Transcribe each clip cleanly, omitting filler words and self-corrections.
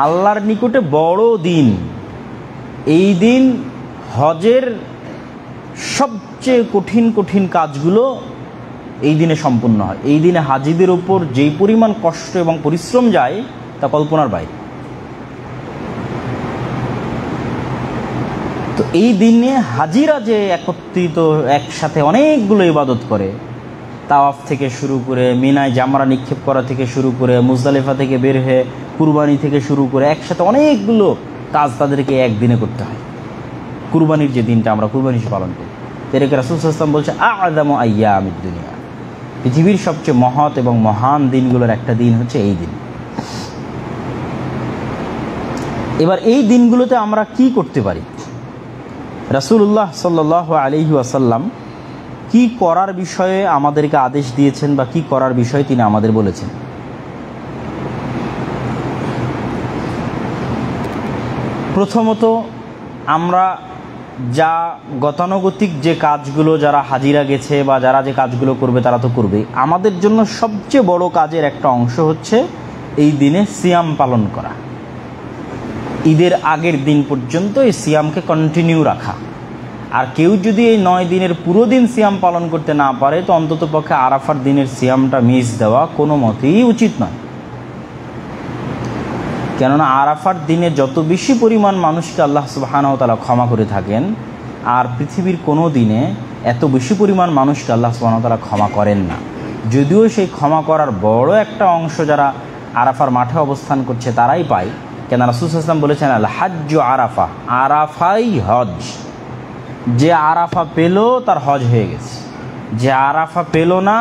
আল্লাহর নিকটে বড় দিন। এই দিন হজের সবচেয়ে কঠিন কঠিন কাজগুলো এই দিনে সম্পূর্ণ হয়। এই দিনে হাজিদের উপর যেই পরিমাণ কষ্ট এবং পরিশ্রম যায় তা কল্পনার বাইরে। তো এই দিনে হাজিরা যে একত্রিত একসাথে অনেকগুলো ইবাদত করে, তাওয়াফ থেকে শুরু করে, মিনায় জামরা নিক্ষেপ করা থেকে শুরু করে, মুজদালিফা থেকে বের হয়ে কুরবানি থেকে শুরু করে, একসাথে অনেকগুলো কাজ তাদেরকে একদিনে করতে হয়। কুরবানির যে দিনটা আমরা কুরবানি পালন করি, এটাকে রাসূল সাল্লাল্লাহু আলাইহি ওয়াসাল্লাম বলছে আ'যামু আইয়ামিদ দুনিয়া, পৃথিবীর সবচেয়ে মহৎ এবং মহান দিনগুলোর একটা দিন হচ্ছে এই দিন। এবার এই দিনগুলোতে আমরা কি করতে পারি? রাসূলুল্লাহ সাল্লাল্লাহু আলাইহি ওয়াসাল্লাম কি করার বিষয়ে আমাদেরকে আদেশ দিয়েছেন বা কি করার বিষয়ে তিনি আমাদের বলেছেন। প্রথমত, আমরা যা গতানুগতিক যে কাজগুলো যারা হাজিরা গেছে বা যারা যে কাজগুলো করবে তারা তো করবেই, আমাদের জন্য সবচেয়ে বড় কাজের একটা অংশ হচ্ছে এই দিনে সিয়াম পালন করা। ঈদের আগের দিন পর্যন্ত এই সিয়ামকে কন্টিনিউ রাখা। আর কেউ যদি এই 9 দিনের পুরো দিন সিয়াম পালন করতে না পারে, তো অন্তত পক্ষে আরাফার দিনের সিয়ামটা মিস দেওয়া কোনো মতেই উচিত নয়। কেননা আরাফার দিনে যত বেশি পরিমাণ মানুষকে আল্লাহ সুবহানাহু ওয়া তাআলা ক্ষমা করে থাকেন, আর পৃথিবীর কোনো দিনে এত বেশি পরিমাণ মানুষকে আল্লাহ সুবহানাহু ওয়া তাআলা ক্ষমা করেন না। যদিও সেই ক্ষমা করার বড় একটা অংশ যারা আরাফার মাঠে অবস্থান করছে তারাই পায়। কেন রাসূল সাল্লাল্লাহু আলাইহি ওয়াসাল্লাম বলেছেন, আল হাজ্জু আরাফা, আরাফাই হজ। যে আরাফা পেল তার হজ হয়ে গেছে, যে আরাফা পেল না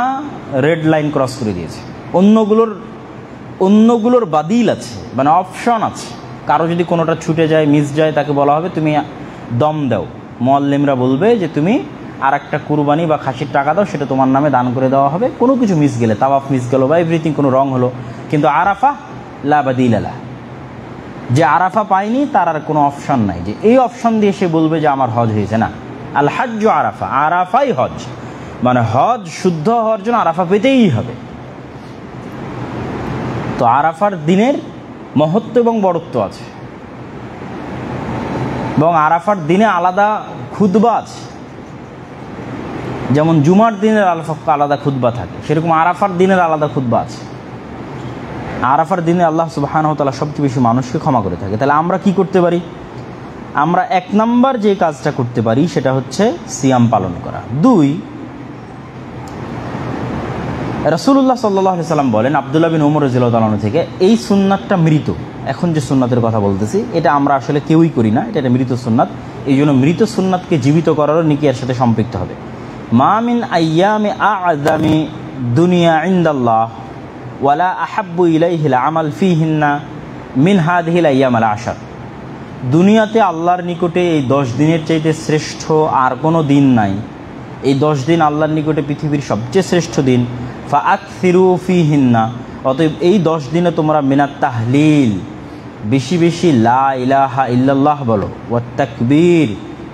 রেড লাইন ক্রস করে দিয়েছে। অন্যগুলোর বাদিল আছে, মানে অপশন আছে। কারো যদি কোনোটা ছুটে যায়, মিস যায়, তাকে বলা হবে তুমি দম দাও। মুআল্লিমরা বলবে যে তুমি আর একটা কুরবানি বা খাসির টাকা দাও, সেটা তোমার নামে দান করে দেওয়া হবে। কোনো কিছু মিস গেলে, তাওয়াফ মিস গেল বা এভরিথিং, কোনো রং হলো, কিন্তু আরাফা লা বাদিলা লা। যে আরাফা পায়নি তার আর কোনো অপশন নাই যে এই অপশন দিয়ে সে বলবে যে আমার হজ হয়েছে। না, আল হাজ্জু আরাফা, আরাফাই হজ। মানে হজ শুদ্ধ হওয়ার জন্য আরাফা পেতেই হবে। তো আরাফার দিনের মহত্ব এবং বড়ত্ব আছে, এবং আরাফার দিনে আলাদা খুতবা আছে। যেমন জুমার দিনের আলাদা খুতবা থাকে, সেরকম আরাফার দিনের আলাদা খুতবা আছে। আরাফার দিনে আল্লাহ সুবহানাহু ওয়া তাআলা সবচেয়ে বেশি মানুষকে ক্ষমা করে থাকে। তাহলে আমরা কি করতে পারি? আমরা 1 নাম্বার যে কাজটা করতে পারি সেটা হচ্ছে সিয়াম পালন করা। 2, রাসূলুল্লাহ সাল্লাল্লাহু আলাইহি সাল্লাম বলেন, আব্দুল্লাহ বিন ওমর রাদিয়াল্লাহু তাআলা থেকে, এই সুন্নাতটা মৃত। এখন যে সুন্নাতের কথা বলতেছি এটা আমরা আসলে কেউই করি না, এটা মৃত সুন্নাত। এই জন্য মৃত সুন্নাতকে জীবিত করারও নেকি এর সাথে সম্পৃক্ত হবে। মা মিন আইয়ামি আ'যামি দুনিয়া ইনদাল্লাহ ওয়ালা আহাব্বু ইলাইহিল আমাল ফিহিন্না মিন হাদিহিল আইয়ামাল আশার। দুনিয়াতে আল্লাহর নিকটে এই 10 দিনের চাইতে শ্রেষ্ঠ আর কোনো দিন নাই। এই 10 দিন আল্লাহর নিকটে পৃথিবীর সবচেয়ে শ্রেষ্ঠ দিন। ফাআকসিরু ফিহিন্না, অতএব এই 10 দিনে তোমরা মিনাত তাহলিল, বেশি বেশি লা ইলাহা ইল্লাল্লাহ বলো, ওয়াত তাকবীর,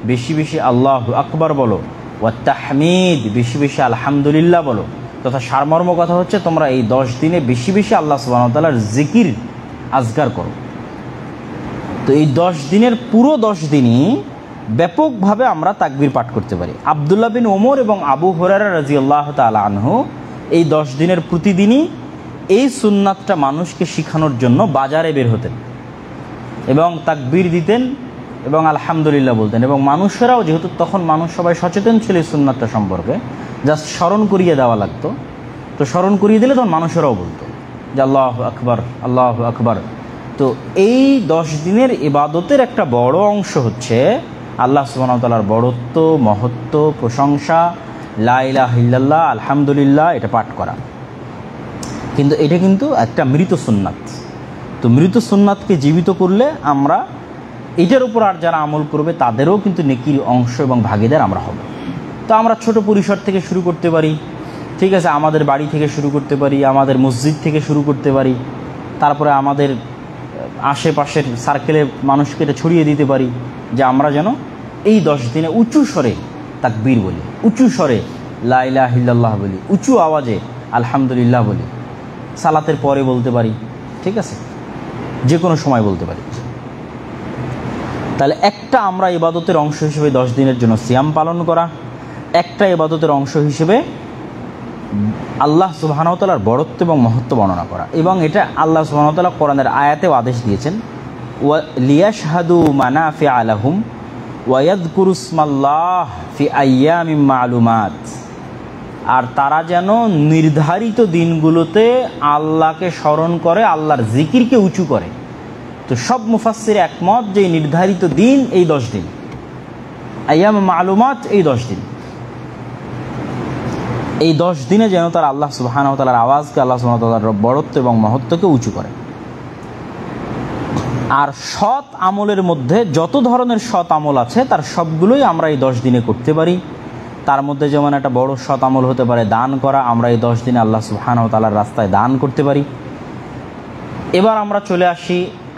বেশি বেশি আল্লাহু আকবার বলো, ওয়াত তাহমিদ, বেশি বেশি আলহামদুলিল্লাহ বলো। তথা সারমর্ম কথা হচ্ছে তোমরা এই 10 দিনে বেশি বেশি আল্লাহ সুবহানাহু ওয়া তাআলার জিকির আজকার করো। তো এই 10 দিনের পুরো 10 দিনই ব্যাপকভাবে আমরা তাকবীর পাঠ করতে পারি। আব্দুল্লাহ বিন ওমর এবং আবু হুরায়রা রাদিয়াল্লাহু তাআলা আনহু এই 10 দিনের প্রতিদিনই এই সুন্নাতটা মানুষকে শিখানোর জন্য বাজারে বের হতেন এবং তাকবীর দিতেন এবং আলহামদুলিল্লাহ বলতেন। এবং মানুষেরাও, যেহেতু তখন মানুষ সবাই সচেতন ছিল এই সুন্নাতটা সম্পর্কে, জাস্ট স্মরণ করিয়ে দেওয়া লাগতো, তো স্মরণ করিয়ে দিলে তখন মানুষেরাও বলতো যে আল্লাহু আকবার, আল্লাহু আকবার। তো এই 10 দিনের ইবাদতের একটা বড় অংশ হচ্ছে আল্লাহ সুবহানাহু ওয়া তাআলার বড়ত্ব, মহত্ব, প্রশংসা, লা ইলাহা ইল্লাল্লাহ, আলহামদুলিল্লাহ, এটা পাঠ করা। কিন্তু এটা কিন্তু একটা মৃত সুন্নাত। তো মৃত সুন্নাতকে জীবিত করলে আমরা এটার উপর আর যারা আমল করবে তাদেরও কিন্তু নেকির অংশ এবং ভাগীদার আমরা হব। তো আমরা ছোট পরিসর থেকে শুরু করতে পারি, ঠিক আছে, আমাদের বাড়ি থেকে শুরু করতে পারি, আমাদের মসজিদ থেকে শুরু করতে পারি, তারপরে আমাদের আশেপাশের সার্কেলে মানুষকে এটা ছড়িয়ে দিতে পারি যে আমরা যেন এই 10 দিনে উঁচু স্বরে তাকবীর বলি, উঁচু স্বরে লা ইলাহা ইল্লাল্লাহ বলি, উঁচু আওয়াজে আলহামদুলিল্লাহ বলি, সালাতের পরে বলতে পারি, ঠিক আছে। যে কোনো সময় বলতে পারি। তাহলে একটা আমরা ইবাদতের অংশ হিসেবে 10 দিনের জন্য সিয়াম পালন করা, একটা ইবাদতের অংশ হিসেবে আল্লাহ সুবহানাহু ওয়া তাআলার বড়ত্ব এবং মহত্ব বর্ণনা করা। এবং এটা আল্লাহ সুবহানাহু ওয়া তাআলা কোরআনের আয়াতেও আদেশ দিয়েছেন, ওয়া লিয়াশহাদু মানাফিআ লাহুম ওয়া ইয়াযকুরু ইসমাল্লাহ ফি আইয়ামিম মা'লুমাত, আর তারা যেন নির্ধারিত দিনগুলোতে আল্লাহকে স্মরণ করে, আল্লাহর জিকিরকে উঁচু করে। তো সব মুফাসসির একমত যে নির্ধারিত দিন এই 10 দিন, আইয়াম মা'লুমাত এই 10 দিন। এই 10 দিনে যেন তারা আল্লাহ সুবহানাহু ওয়া তাআলার আওয়াজকে, আল্লাহ সুবহানাহু ওয়া তাআলার বড়ত্ব এবং মহত্বকে উঁচু করে। আর সৎ আমলের মধ্যে যত ধরনের সৎ আমল আছে তার সবগুলোই আমরা এই 10 দিনে করতে পারি। তার মধ্যে যেমন একটা বড় সৎ আমল হতে পারে দান করা, আমরা এই 10 দিনে আল্লাহ সুবহানাহু ওয়া তাআলার রাস্তায় দান করতে পারি। এবার আমরা চলে আসি,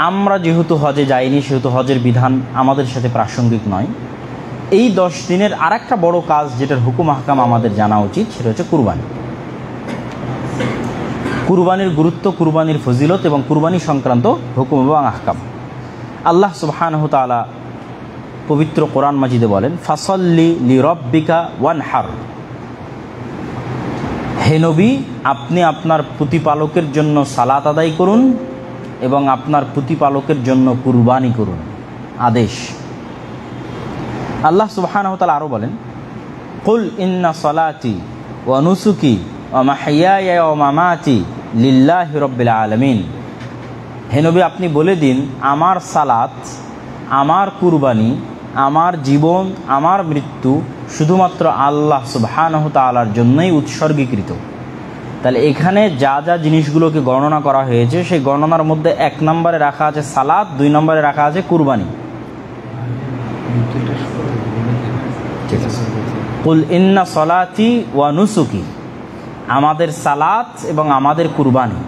আমরা যেহেতু হজে যাইনি সেহেতু হজের বিধান আমাদের সাথে প্রাসঙ্গিক নয়। এই 10 দিনের আর একটা বড় কাজ যেটার হুকুম আহকাম আমাদের জানা উচিত, সেটা হচ্ছে কুরবানি। কুরবানির গুরুত্ব, কুরবানির ফজিলত এবং কুরবানি সংক্রান্ত হুকুম এবং আহকাম। আল্লাহ সুবহানাহু ওয়া তাআলা পবিত্র কোরআন মাজিদে বলেন, ফাসল্লি লিরব্বিকা ওয়ানহার, হে নবী আপনি আপনার প্রতিপালকের জন্য সালাত আদায় করুন এবং আপনার প্রতিপালকের জন্য কুরবানি করুন, আদেশ। আল্লাহ সুবহানাহু ওয়া তাআলা আরও বলেন, কুল ইন্না সলাতি ওয়া নুসুকি ওয়া মাহইয়ায়া ওয়া মামাতি লিল্লাহি রাব্বিল আলামিন, হে নবী আপনি বলে দিন আমার সালাত, আমার কুরবানি, আমার জীবন, আমার মৃত্যু শুধুমাত্র আল্লাহ সুবহানাহু ওয়া তাআলার জন্যই উৎসর্গীকৃত। তাহলে এখানে যা যা জিনিসগুলোকে গণনা করা হয়েছে সেই গণনার মধ্যে 1 নম্বরে রাখা আছে সালাত, 2 নম্বরে রাখা আছে কুরবানি। ঠিক আছে, কুল ইন্না সলাতি ওয়া নুসুকি, আমাদের সালাত এবং আমাদের কুরবানি।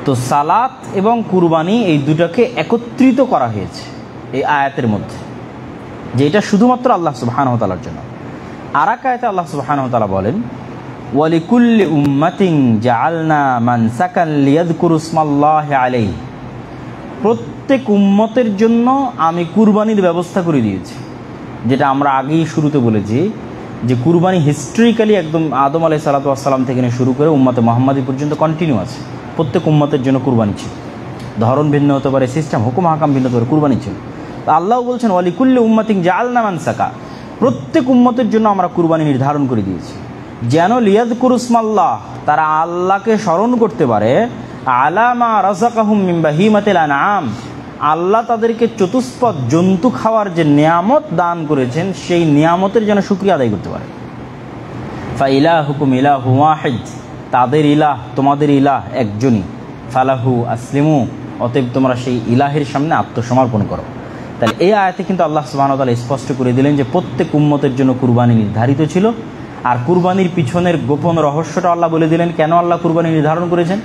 তো সালাত এবং কুরবানি এই দুটাকে একত্রিত করা হয়েছে এই আয়াতের মধ্যে, যেটা শুধুমাত্র আল্লাহ সুবহানাহু ওয়া তাআলার জন্য। আর এক আয়াতে আল্লাহ সুবহানাহু ওয়া তাআলা বলেন, ওয়ালিকুল্লি উম্মাতিন জাআলনা মানসাকান লিয়াযকুরু ইসমাল্লাহি আলাইহি, প্রত্যেক উম্মতের জন্য আমি কুরবানির ব্যবস্থা করে দিয়েছি। যেটা আমরা আগেই শুরুতে বলেছি যে কুরবানি হিস্ট্রিক্যালি একদম আদম আলাইহিস সালাতু ওয়াস সালাম থেকে নিয়ে শুরু করে উম্মতে মুহাম্মাদি পর্যন্ত কন্টিনিউ আছে। প্রত্যেক উম্মতের জন্য কুরবানি ছিল, ধরন ভিন্ন হতে পারে, সিস্টেম হুকুম হাকাম ভিন্ন হতে পারে, কুরবানি ছিল। আল্লাহ বলছেন ওয়ালিকুল্লি উম্মাতিন জাআলনা মানসাকা, প্রত্যেক উম্মতের জন্য আমরা কুরবানি নির্ধারণ করে দিয়েছি, যেন লিয়াযকুরু ইসমাল্লাহ, তারা আল্লাহকে স্মরণ করতে পারে, আলা মা রাযাকাহুম মিন বাহিমাতিল আনআম, আল্লাহ তাদেরকে চতুষ্পদ জন্তু খাওয়ার যে নিয়ামত দান করেছেন সেই নিয়ামতের যেন শুকরিয়া আদায় করতে পারে। ফা ইলাহুকুম ইলাহু ওয়াহিদ, তাদের ইলাহ তোমাদের ইলাহ একজনই, ফালাহু আসলিমু, অতএব তোমরা সেই ইলাহের সামনে আত্মসমর্পণ করো। তাহলে এই আয়াতে কিন্তু আল্লাহ সুবহানাহু ওয়া তাআলা স্পষ্ট করে দিলেন যে প্রত্যেক উম্মতের জন্য কুরবানি নির্ধারিত ছিল। আর কুরবানির পিছনের গোপন রহস্যটা আল্লাহ বলে দিলেন, কেন আল্লাহ কুরবানি নির্ধারণ করেছেন,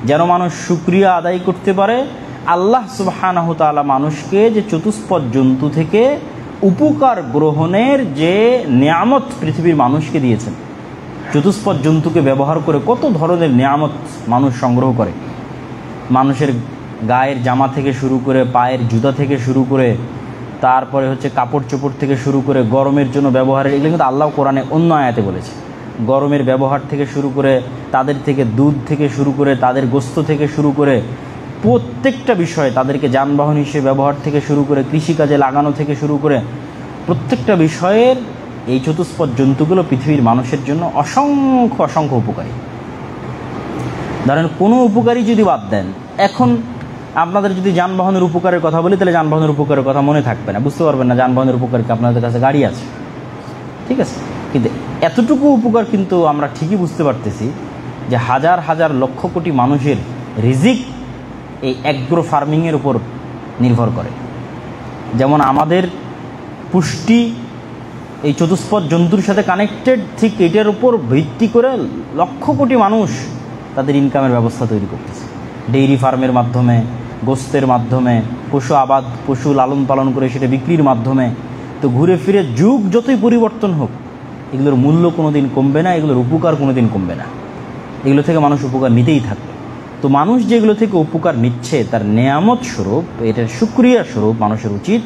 যেন মানুষ শুকরিয়া আদায় করতে পারে। আল্লাহ সুবহানাহু ওয়া তাআলা মানুষকে যে চতুষ্পদ জন্তু থেকে উপকার গ্রহণের যে নিয়ামত পৃথিবীর মানুষকে দিয়েছেন, চতুষ্পদ জন্তুকে ব্যবহার করে কত ধরনের নিয়ামত মানুষ সংগ্রহ করে, মানুষের গায়ের জামা থেকে শুরু করে, পায়ের জুতা থেকে শুরু করে, তারপরে হচ্ছে কাপড় চোপড় থেকে শুরু করে, গরমের জন্য ব্যবহারের, এগুলো কিন্তু আল্লাহ কোরআনে অন্য আয়াতে বলেছে। গরমের ব্যবহার থেকে শুরু করে, তাদের থেকে দুধ থেকে শুরু করে, তাদের গোস্ত থেকে শুরু করে, প্রত্যেকটা বিষয়ে তাদেরকে যানবাহন হিসেবে ব্যবহার থেকে শুরু করে, কৃষিকাজে লাগানো থেকে শুরু করে, প্রত্যেকটা বিষয়ের এই চতুষ্পদ জন্তুগুলো পৃথিবীর মানুষের জন্য অসংখ্য অসংখ্য উপকারী। ধরেন কোনো উপকারী যদি বাদ দেন, এখন আপনাদের যদি যানবাহনের উপকারের কথা বলি তাহলে যানবাহনের উপকারের কথা মনে থাকবে না, বুঝতে পারবেন না যানবাহনের উপকার কি, আপনাদের কাছে গাড়ি আছে, ঠিক আছে, কিন্তু এতটুকু উপকার কিন্তু আমরা ঠিকই বুঝতে পারতেছি যে হাজার হাজার লক্ষ কোটি মানুষের রিজিক এই অ্যাগ্রো ফার্মিংয়ের উপর নির্ভর করে। যেমন আমাদের পুষ্টি এই চতুষ্পদ জন্তুর সাথে কানেক্টেড, ঠিক এটার উপর ভিত্তি করে লক্ষ কোটি মানুষ তাদের ইনকামের ব্যবস্থা তৈরি করতেছে, ডেইরি ফার্মের মাধ্যমে, গোস্তের মাধ্যমে, পশু আবাদ, পশু লালন পালন করে সেটা বিক্রির মাধ্যমে। তো ঘুরে ফিরে যুগ যতই পরিবর্তন হোক এগুলোর মূল্য কোনো দিন কমবে না, এগুলোর উপকার কোনো দিন কমবে না, এগুলো থেকে মানুষ উপকার নিতেই থাকবে। তো মানুষ যেগুলো থেকে উপকার নিচ্ছে তার নেয়ামত স্বরূপ, এটার শুকরিয়া স্বরূপ মানুষের উচিত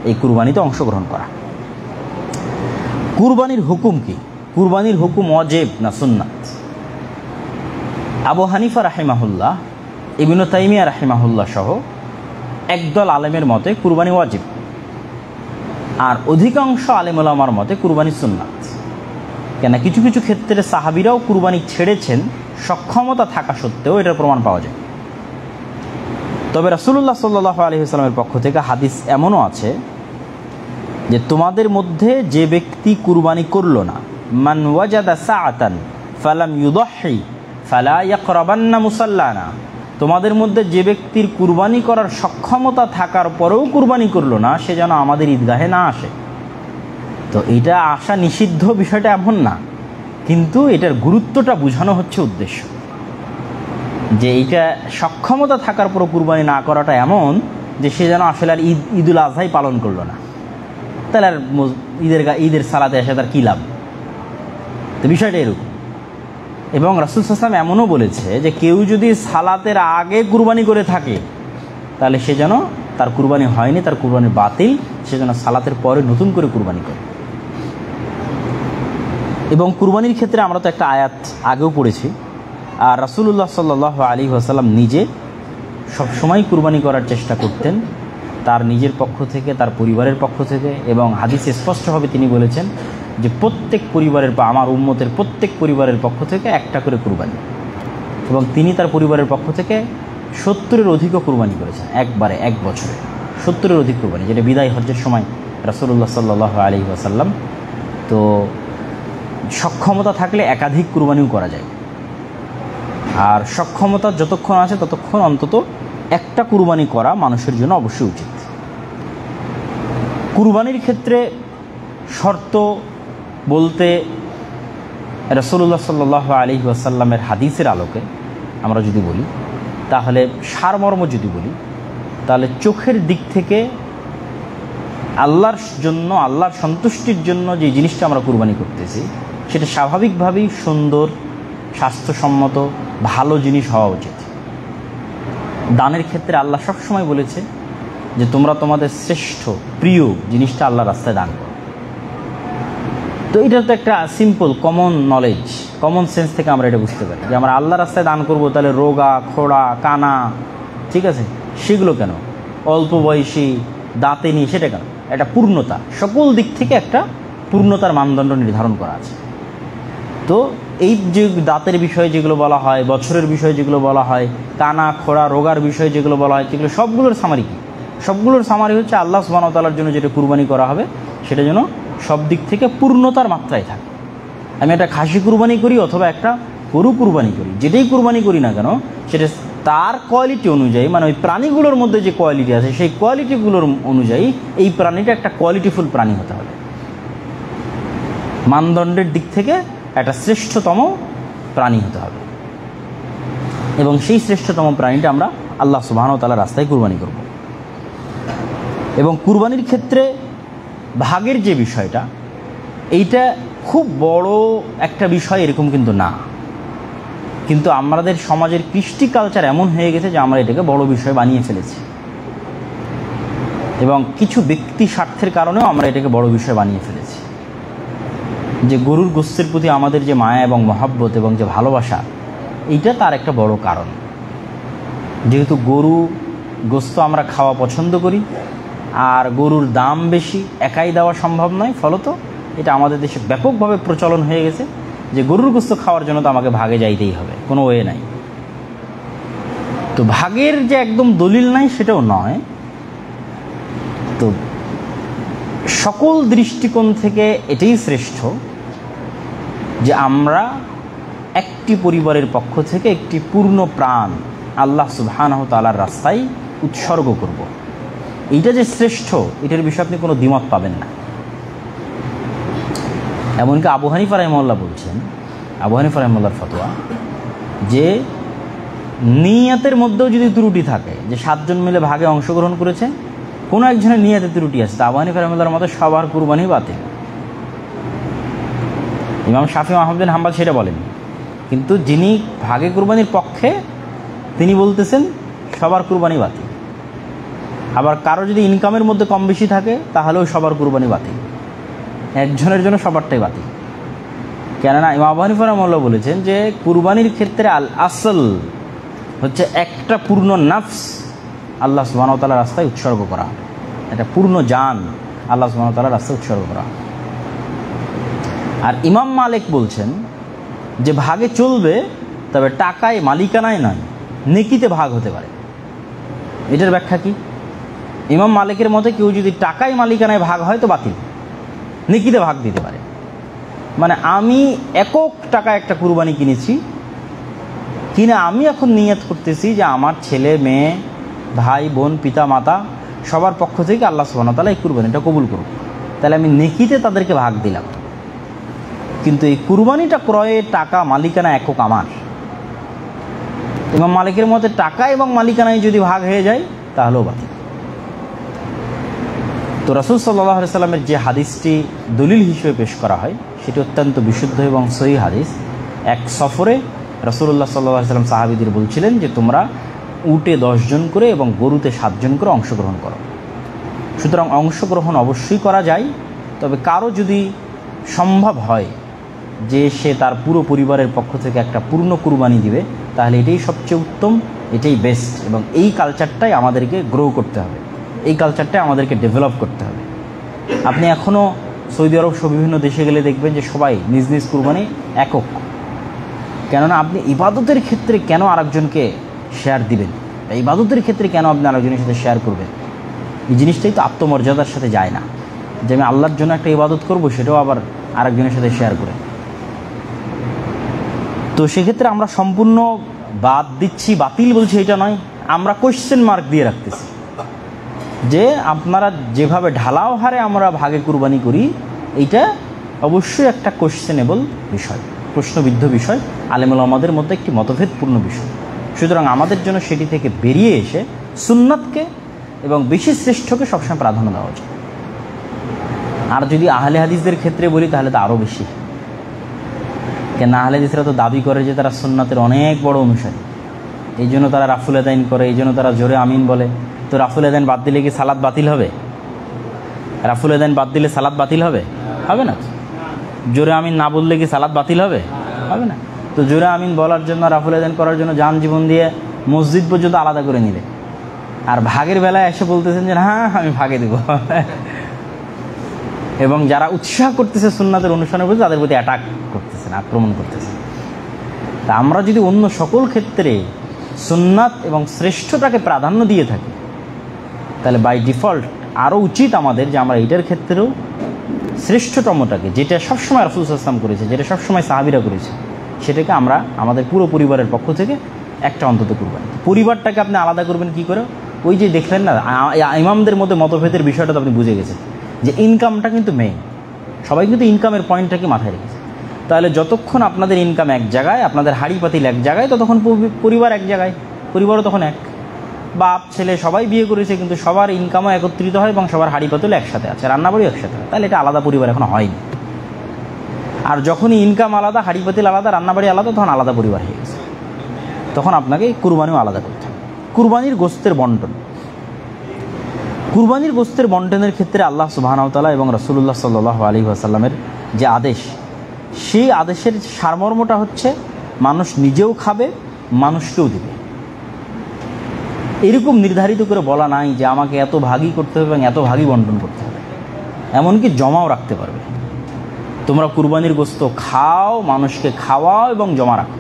এই কুরবানিতে অংশগ্রহণ করা। কুরবানির হুকুম কি? কুরবানির হুকুম ওয়াজিব না সুন্নাত? আবু হানিফা রাহিমাহুল্লাহ, ইবনে তাইমিয়া রাহিমাহুল্লাহ সহ একদল আলেমের মতে কুরবানি ওয়াজিব, আর অধিকাংশ আলেম ওলামার মতে কুরবানি সুন্নাত। কেন, কিছু কিছু ক্ষেত্রে সাহাবীরাও কুরবানি ছেড়েছেন সক্ষমতা থাকা সত্ত্বেও, এটার প্রমাণ পাওয়া যায়। তবে রাসূলুল্লাহ সাল্লাল্লাহু আলাইহি ওয়াসাল্লামের পক্ষ থেকে হাদিস এমনও আছে যে তোমাদের মধ্যে যে ব্যক্তি কুরবানি করল না, মান ওয়াজাদা সাআতান ফালাম ইউদহি ফালা ইয়াকরাবান্না মুসাল্লানা, তোমাদের মধ্যে যে ব্যক্তির কুরবানি করার সক্ষমতা থাকার পরেও কুরবানি করলো না, সে যেন আমাদের ঈদগাহে না আসে। তো এটা আসা নিষিদ্ধ বিষয়টা এমন না, কিন্তু এটার গুরুত্বটা বোঝানো হচ্ছে উদ্দেশ্য, যে এইটা সক্ষমতা থাকার পরও কুরবানি না করাটা এমন যে সে যেন আসলে আর ঈদুল আজহাই পালন করলো না, তাহলে আর ঈদের সালাতে এসে তার কী লাভ? তো বিষয়টা এরকম। এবং রাসূল সাল্লাল্লাহু আলাইহি ওয়াসাল্লাম এমনও বলেছে যে কেউ যদি সালাতের আগে কুরবানি করে থাকে তাহলে সে যেন, তার কুরবানি হয়নি, তার কুরবানি বাতিল, সে যেন সালাতের পরে নতুন করে কুরবানি করে। এবং কুরবানির ক্ষেত্রে আমরা তো একটা আয়াত আগেও পড়েছি, আর রাসূলুল্লাহ সাল্লাল্লাহু আলাইহি ওয়াসাল্লাম নিজে সবসময় কুরবানি করার চেষ্টা করতেন, তার নিজের পক্ষ থেকে, তার পরিবারের পক্ষ থেকে। এবং হাদিসে স্পষ্টভাবে তিনি বলেছেন যে প্রত্যেক পরিবারের, আমার উম্মতের প্রত্যেক পরিবারের পক্ষ থেকে একটা করে কুরবানি। এবং তিনি তার পরিবারের পক্ষ থেকে 70-এর অধিকও কুরবানি করেছেন, একবারে এক বছরে 70-এর অধিক কুরবানি, যেটা বিদায় হজ্জের সময় রাসূলুল্লাহ সাল্লাল্লাহু আলাইহি ওয়াসাল্লাম। তো সক্ষমতা থাকলে একাধিক কুরবানিও করা যায়, আর সক্ষমতা যতক্ষণ আছে ততক্ষণ অন্তত একটা কুরবানি করা মানুষের জন্য অবশ্যই উচিত। কুরবানির ক্ষেত্রে শর্ত বলতে রাসূলুল্লাহ সাল্লাল্লাহু আলাইহি ওয়াসাল্লামের হাদিসের আলোকে আমরা যদি বলি, তাহলে সারমর্ম যদি বলি, তাহলে চোখের দিক থেকে আল্লাহর জন্য, আল্লাহর সন্তুষ্টির জন্য যে জিনিসটা আমরা কুরবানি করতেছি সেটা স্বাভাবিকভাবেই সুন্দর, স্বাস্থ্যসম্মত, ভালো জিনিস হওয়া উচিত। দানের ক্ষেত্রে আল্লাহ সবসময় বলেছে যে তোমরা তোমাদের শ্রেষ্ঠ প্রিয় জিনিসটা আল্লাহর রাস্তায় দান করো। তো এটা তো একটা simple common knowledge, common sense থেকে আমরা এটা বুঝতে পারি যে আমরা আল্লাহর রাস্তায় দান করব, তাহলে রোগা, খোড়া, কানা, ঠিক আছে, সেগুলো কেন? অল্প বয়সী, দাঁতে নিয়ে, সেটা কেন? একটা পূর্ণতা, সকল দিক থেকে একটা পূর্ণতার মানদণ্ড নির্ধারণ করা আছে। তো এই যে দাঁতের বিষয়ে যেগুলো বলা হয়, বছরের বিষয়ে যেগুলো বলা হয়, কানা, খোড়া, রোগার বিষয়ে যেগুলো বলা হয়, সেগুলো সবগুলোর সামারি কি? সবগুলোর সামারি হচ্ছে আল্লাহ সুবহানাহু ওয়া তাআলার জন্য যেটা কুরবানি করা হবে সেটা যেন সব দিক থেকে পূর্ণতার মাত্রায় থাকে। আমি একটা খাসি কুরবানি করি অথবা একটা গরু কুরবানি করি, যেটাই কুরবানি করি না কেন সেটা তার কোয়ালিটি অনুযায়ী, মানে ওই প্রাণীগুলোর মধ্যে যে কোয়ালিটি আছে সেই কোয়ালিটিগুলোর অনুযায়ী এই প্রাণীটা একটা কোয়ালিটিফুল প্রাণী হতে হবে, মানদণ্ডের দিক থেকে একটা শ্রেষ্ঠতম প্রাণী হতে হবে। এবং সেই শ্রেষ্ঠতম প্রাণীটা আমরা আল্লাহ সুবহানাহু ওয়া তাআলার রাস্তায় কুরবানি করব। এবং কুরবানির ক্ষেত্রে ভাগের যে বিষয়টা, এইটা খুব বড় একটা বিষয় এরকম কিন্তু না, কিন্তু আমাদের সমাজের কৃষ্টি কালচার এমন হয়ে গেছে যে আমরা এটাকে বড় বিষয় বানিয়ে ফেলেছি, এবং কিছু ব্যক্তি স্বার্থের কারণেও আমরা এটাকে বড় বিষয় বানিয়ে ফেলেছি। যে গরুর গোশতের প্রতি আমাদের যে মায়া এবং মহব্বত এবং যে ভালোবাসা, এইটা তার একটা বড় কারণ। যেহেতু গরু গোশত আমরা খাওয়া পছন্দ করি, আর গরুর দাম বেশি, একাই দেওয়া সম্ভব নয়, ফলত এটা আমাদের দেশে ব্যাপকভাবে প্রচলন হয়ে গেছে যে গরুর গোশত খাওয়ার জন্য তো আমাকে ভাগে যাইতেই হবে, কোনো ওয়ে নাই। তো ভাগের যে একদম দলিল নাই সেটাও নয়। তো সকল দৃষ্টিকোণ থেকে এটাই শ্রেষ্ঠ যে আমরা একটি পরিবারের পক্ষ থেকে একটি পূর্ণ প্রাণ আল্লাহ সুবহানাহু ওয়া তাআলার রাস্তায় উৎসর্গ করব। এইটা যে শ্রেষ্ঠ, এটার বিষয়ে আপনি কোনো দ্বিমত পাবেন না। এমনকি আবু হানিফা রাহিমাহুল্লাহ বলছেন, আবু হানিফা রাহিমাহুল্লাহর ফতোয়া, যে নিয়তের মধ্যেও যদি ত্রুটি থাকে, যে 7 জন মিলে ভাগে অংশগ্রহণ করেছে, কোনো একজনের নিয়তে ত্রুটি আছে, তা আবু হানিফা রাহিমাহুল্লাহর মতে সবার কুরবানি বাতিল। ইমাম শাফি, আহমদ বিন হাম্বল সেটা বলেন, কিন্তু যিনি ভাগে কুরবানির পক্ষে তিনি বলতেছেন সবার কুরবানি বাতিল। আবার কারো যদি ইনকামের মধ্যে কম বেশি থাকে তাহলেও সবার কুরবানি বাতিল, একজনের জন্য সবারটাই বাতিল। কেননা ইমাম আবু হানিফা রাহিমাহুল্লাহ বলেছেন যে কুরবানির ক্ষেত্রে আল আসল হচ্ছে একটা পূর্ণ নাফস আল্লাহ সুবহানাহু ওয়া তাআলার রাস্তায় উৎসর্গ করা, একটা পূর্ণ জান আল্লাহ সুবহানাহু ওয়া তাআলার রাস্তায় উৎসর্গ করা। আর ইমাম মালিক বলছেন যে ভাগে চলবে, তবে টাকায় মালিকানায় নয়, নেকিতে ভাগ হতে পারে। এটার ব্যাখ্যা কি? ইমাম মালিকের মতে কেউ যদি টাকায় মালিকানায় ভাগ হয় তো বাতিল, নেকিতে ভাগ দিতে পারে। মানে আমি একক টাকা একটা কুরবানি কিনেছি, কিনে আমি এখন নিয়ত করতেছি যে আমার ছেলে মেয়ে ভাই বোন পিতা মাতা সবার পক্ষ থেকে আল্লাহ সুবহানাহু ওয়া তাআলা এই কুরবানিটা কবুল করুক, তাহলে আমি নেকিতে তাদেরকে ভাগ দিলাম। কিন্তু এই কুরবানিটা ক্রয়ের টাকা মালিকানা একক আমার। ইমাম মালিকের মতে টাকা এবং মালিকানায় যদি ভাগ হয়ে যায় তাহলেও বাতিল। তো রাসূল সাল্লাল্লাহু আলাইহি সাল্লামের যে হাদিসটি দলিল হিসেবে পেশ করা হয় সেটি অত্যন্ত বিশুদ্ধ এবং সহিহ হাদিস। এক সফরে রাসূলুল্লাহ সাল্লাল্লাহু আলাইহি সাল্লাম সাহাবীদের বলছিলেন যে তোমরা উটে 10 জন করে এবং গরুতে 7 জন করে অংশগ্রহণ করো। সুতরাং অংশগ্রহণ অবশ্যই করা যায়, তবে কারো যদি সম্ভব হয় যে সে তার পুরো পরিবারের পক্ষ থেকে একটা পূর্ণ কুরবানি দিবে, তাহলে এটাই সবচেয়ে উত্তম, এটাই বেস্ট। এবং এই কালচারটাই আমাদেরকে গ্রো করতে হবে, এই কালচারটাই আমাদেরকে ডেভেলপ করতে হবে। আপনি এখনও সৌদি আরব সহ বিভিন্ন দেশে গেলে দেখবেন যে সবাই নিজ নিজ কুরবানি একক। কেননা আপনি ইবাদতের ক্ষেত্রে কেন আরেকজনকে শেয়ার দিবেন, ইবাদতের ক্ষেত্রে কেন আপনি আরেকজনের সাথে শেয়ার করবেন? এই জিনিসটাই তো আত্মমর্যাদার সাথে যায় না, যে আমি আল্লাহর জন্য একটা ইবাদত করব সেটাও আবার আরেকজনের সাথে শেয়ার করে। তো সেক্ষেত্রে আমরা সম্পূর্ণ বাদ দিচ্ছি, বাতিল বলছি এটা নয়, আমরা কোয়েশ্চেন মার্ক দিয়ে রাখতেছি যে আপনারা যেভাবে ঢালাও হারে আমরা ভাগে কুরবানি করি, এইটা অবশ্যই একটা কোয়েশ্চেনেবল বিষয়, প্রশ্নবিদ্ধ বিষয়, আলেম ওলামাদের মধ্যে একটি মতভেদপূর্ণ বিষয়। সুতরাং আমাদের জন্য সেটি থেকে বেরিয়ে এসে সুন্নাতকে এবং বেশি শ্রেষ্ঠকে সবসময় প্রাধান্য দেওয়া উচিত। আর যদি আহলে হাদিসদের ক্ষেত্রে বলি তাহলে তো আরও বেশি, কেন আহলে হাদিসরা তো দাবি করে যে তারা সুন্নাতের অনেক বড় অনুসারী, এই জন্য তারা রাফুল আদাইন করে, এই জন্য তারা জোরে আমিন বলে। তো রাফুল আদাইন বাদ দিলে কি সালাত বাতিল হবে? রাফুল আদাইন বাদ দিলে সালাত বাতিল হবে? হবে না। জোরে আমিন না বললে কি সালাত বাতিল হবে? হবে না। তো জোরে আমিন বলার জন্য, রাফুল আদাইন করার জন্য যান জীবন দিয়ে মসজিদ পর্যন্ত আলাদা করে নিলে, আর ভাগের বেলায় এসে বলতেছেন যে হ্যাঁ আমি ভাগে দেব। এবং যারা উৎসাহ করতেছে সুন্নাতের অনুষ্ঠানের প্রতি, তাদের প্রতি অ্যাটাক করতেছেন, আক্রমণ করতেছেন। তা আমরা যদি অন্য সকল ক্ষেত্রে সুন্নাত এবং শ্রেষ্ঠটাকে প্রাধান্য দিয়ে থাকি, তাহলে বাই ডিফল্ট আরও উচিত আমাদের যে আমরা এটার ক্ষেত্রেও শ্রেষ্ঠতমটাকে, যেটা সবসময় রাসূল সাল্লাল্লাহু আলাইহি ওয়াসাল্লাম করেছে, যেটা সবসময় সাহাবীরা করেছে, সেটাকে আমরা আমাদের পুরো পরিবারের পক্ষ থেকে একটা অন্তত কুরবানি। পরিবারটাকে আপনি আলাদা করবেন কি করে? ওই যে দেখলেন না, ইমামদের মধ্যে মতভেদের বিষয়টা তো আপনি বুঝে গেছেন যে ইনকামটা কিন্তু মেইন, সবাই কিন্তু ইনকামের পয়েন্টটাকে মাথায় রেখেছে। তাহলে যতক্ষণ আপনাদের ইনকাম এক জায়গায়, আপনাদের হাঁড়ি পাতিল এক জায়গায়, ততক্ষণ পরিবার এক জায়গায়, পরিবারও তখন এক। বাপ ছেলে সবাই বিয়ে করেছে, কিন্তু সবার ইনকামও একত্রিত হয় এবং সবার হাঁড়ি পাতিল একসাথে আছে, রান্নাবাড়িও একসাথে হয়, তাহলে এটা আলাদা পরিবার এখন হয়নি। আর যখনই ইনকাম আলাদা, হাঁড়ি পাতিল আলাদা, রান্নাবাড়ি আলাদা, তখন আলাদা পরিবার হয়ে গেছে। তখন আপনাকে কুরবানিও আলাদা করতে হবে। কুরবানির গোশতের বন্টন, কুরবানির গোশতের বন্টনের ক্ষেত্রে আল্লাহ সুবহানাহু ওয়া তাআলা এবং রাসূলুল্লাহ সাল্লাল্লাহু আলাইহি ওয়াসাল্লামের যে আদেশ, সেই আদেশের সারমর্মটা হচ্ছে মানুষ নিজেও খাবে, মানুষকেও দিবে। এরকম নির্ধারিত করে বলা নাই যে আমাকে এত ভাগই করতে হবে এবং এত ভাগই বন্টন করতে হবে, এমনকি জমাও রাখতে পারবে। তোমরা কুরবানির গোশত খাও, মানুষকে খাওয়াও এবং জমা রাখো।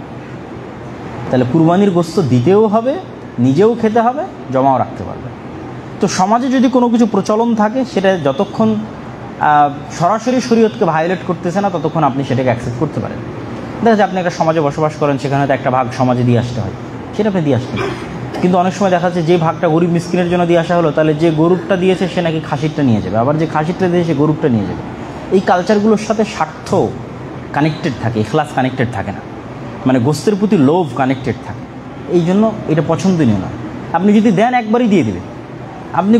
তাহলে কুরবানির গোশত দিতেও হবে, নিজেও খেতে হবে, জমাও রাখতে পারবে। তো সমাজে যদি কোনো কিছু প্রচলন থাকে, সেটা যতক্ষণ সরাসরি শরীয়তকে ভায়োলেট করতেছে না, ততক্ষণ আপনি সেটাকে অ্যাকসেপ্ট করতে পারেন। দেখা যায় আপনি একটা সমাজে বসবাস করেন, সেখানে তো একটা ভাগ সমাজে দিয়ে আসতে হয়, সেটা আপনি দিয়ে আসতে পারেন। কিন্তু অনেক সময় দেখা যাচ্ছে যে ভাগটা গরিব মিসকিনের জন্য দিয়ে আসা হলো, তাহলে যে গরুরটা দিয়েছে সে নাকি খাসিরটা নিয়ে যাবে, আবার যে খাসিরটা দিয়েছে গরুরটা নিয়ে যাবে। এই কালচারগুলোর সাথে স্বার্থ কানেক্টেড থাকে, ইখলাস কানেক্টেড থাকে না, মানে গোশতের প্রতি লোভ কানেক্টেড থাকে। এই জন্য এটা পছন্দনীয় না। আপনি যদি দেন একবারই দিয়ে দেবেন, আপনি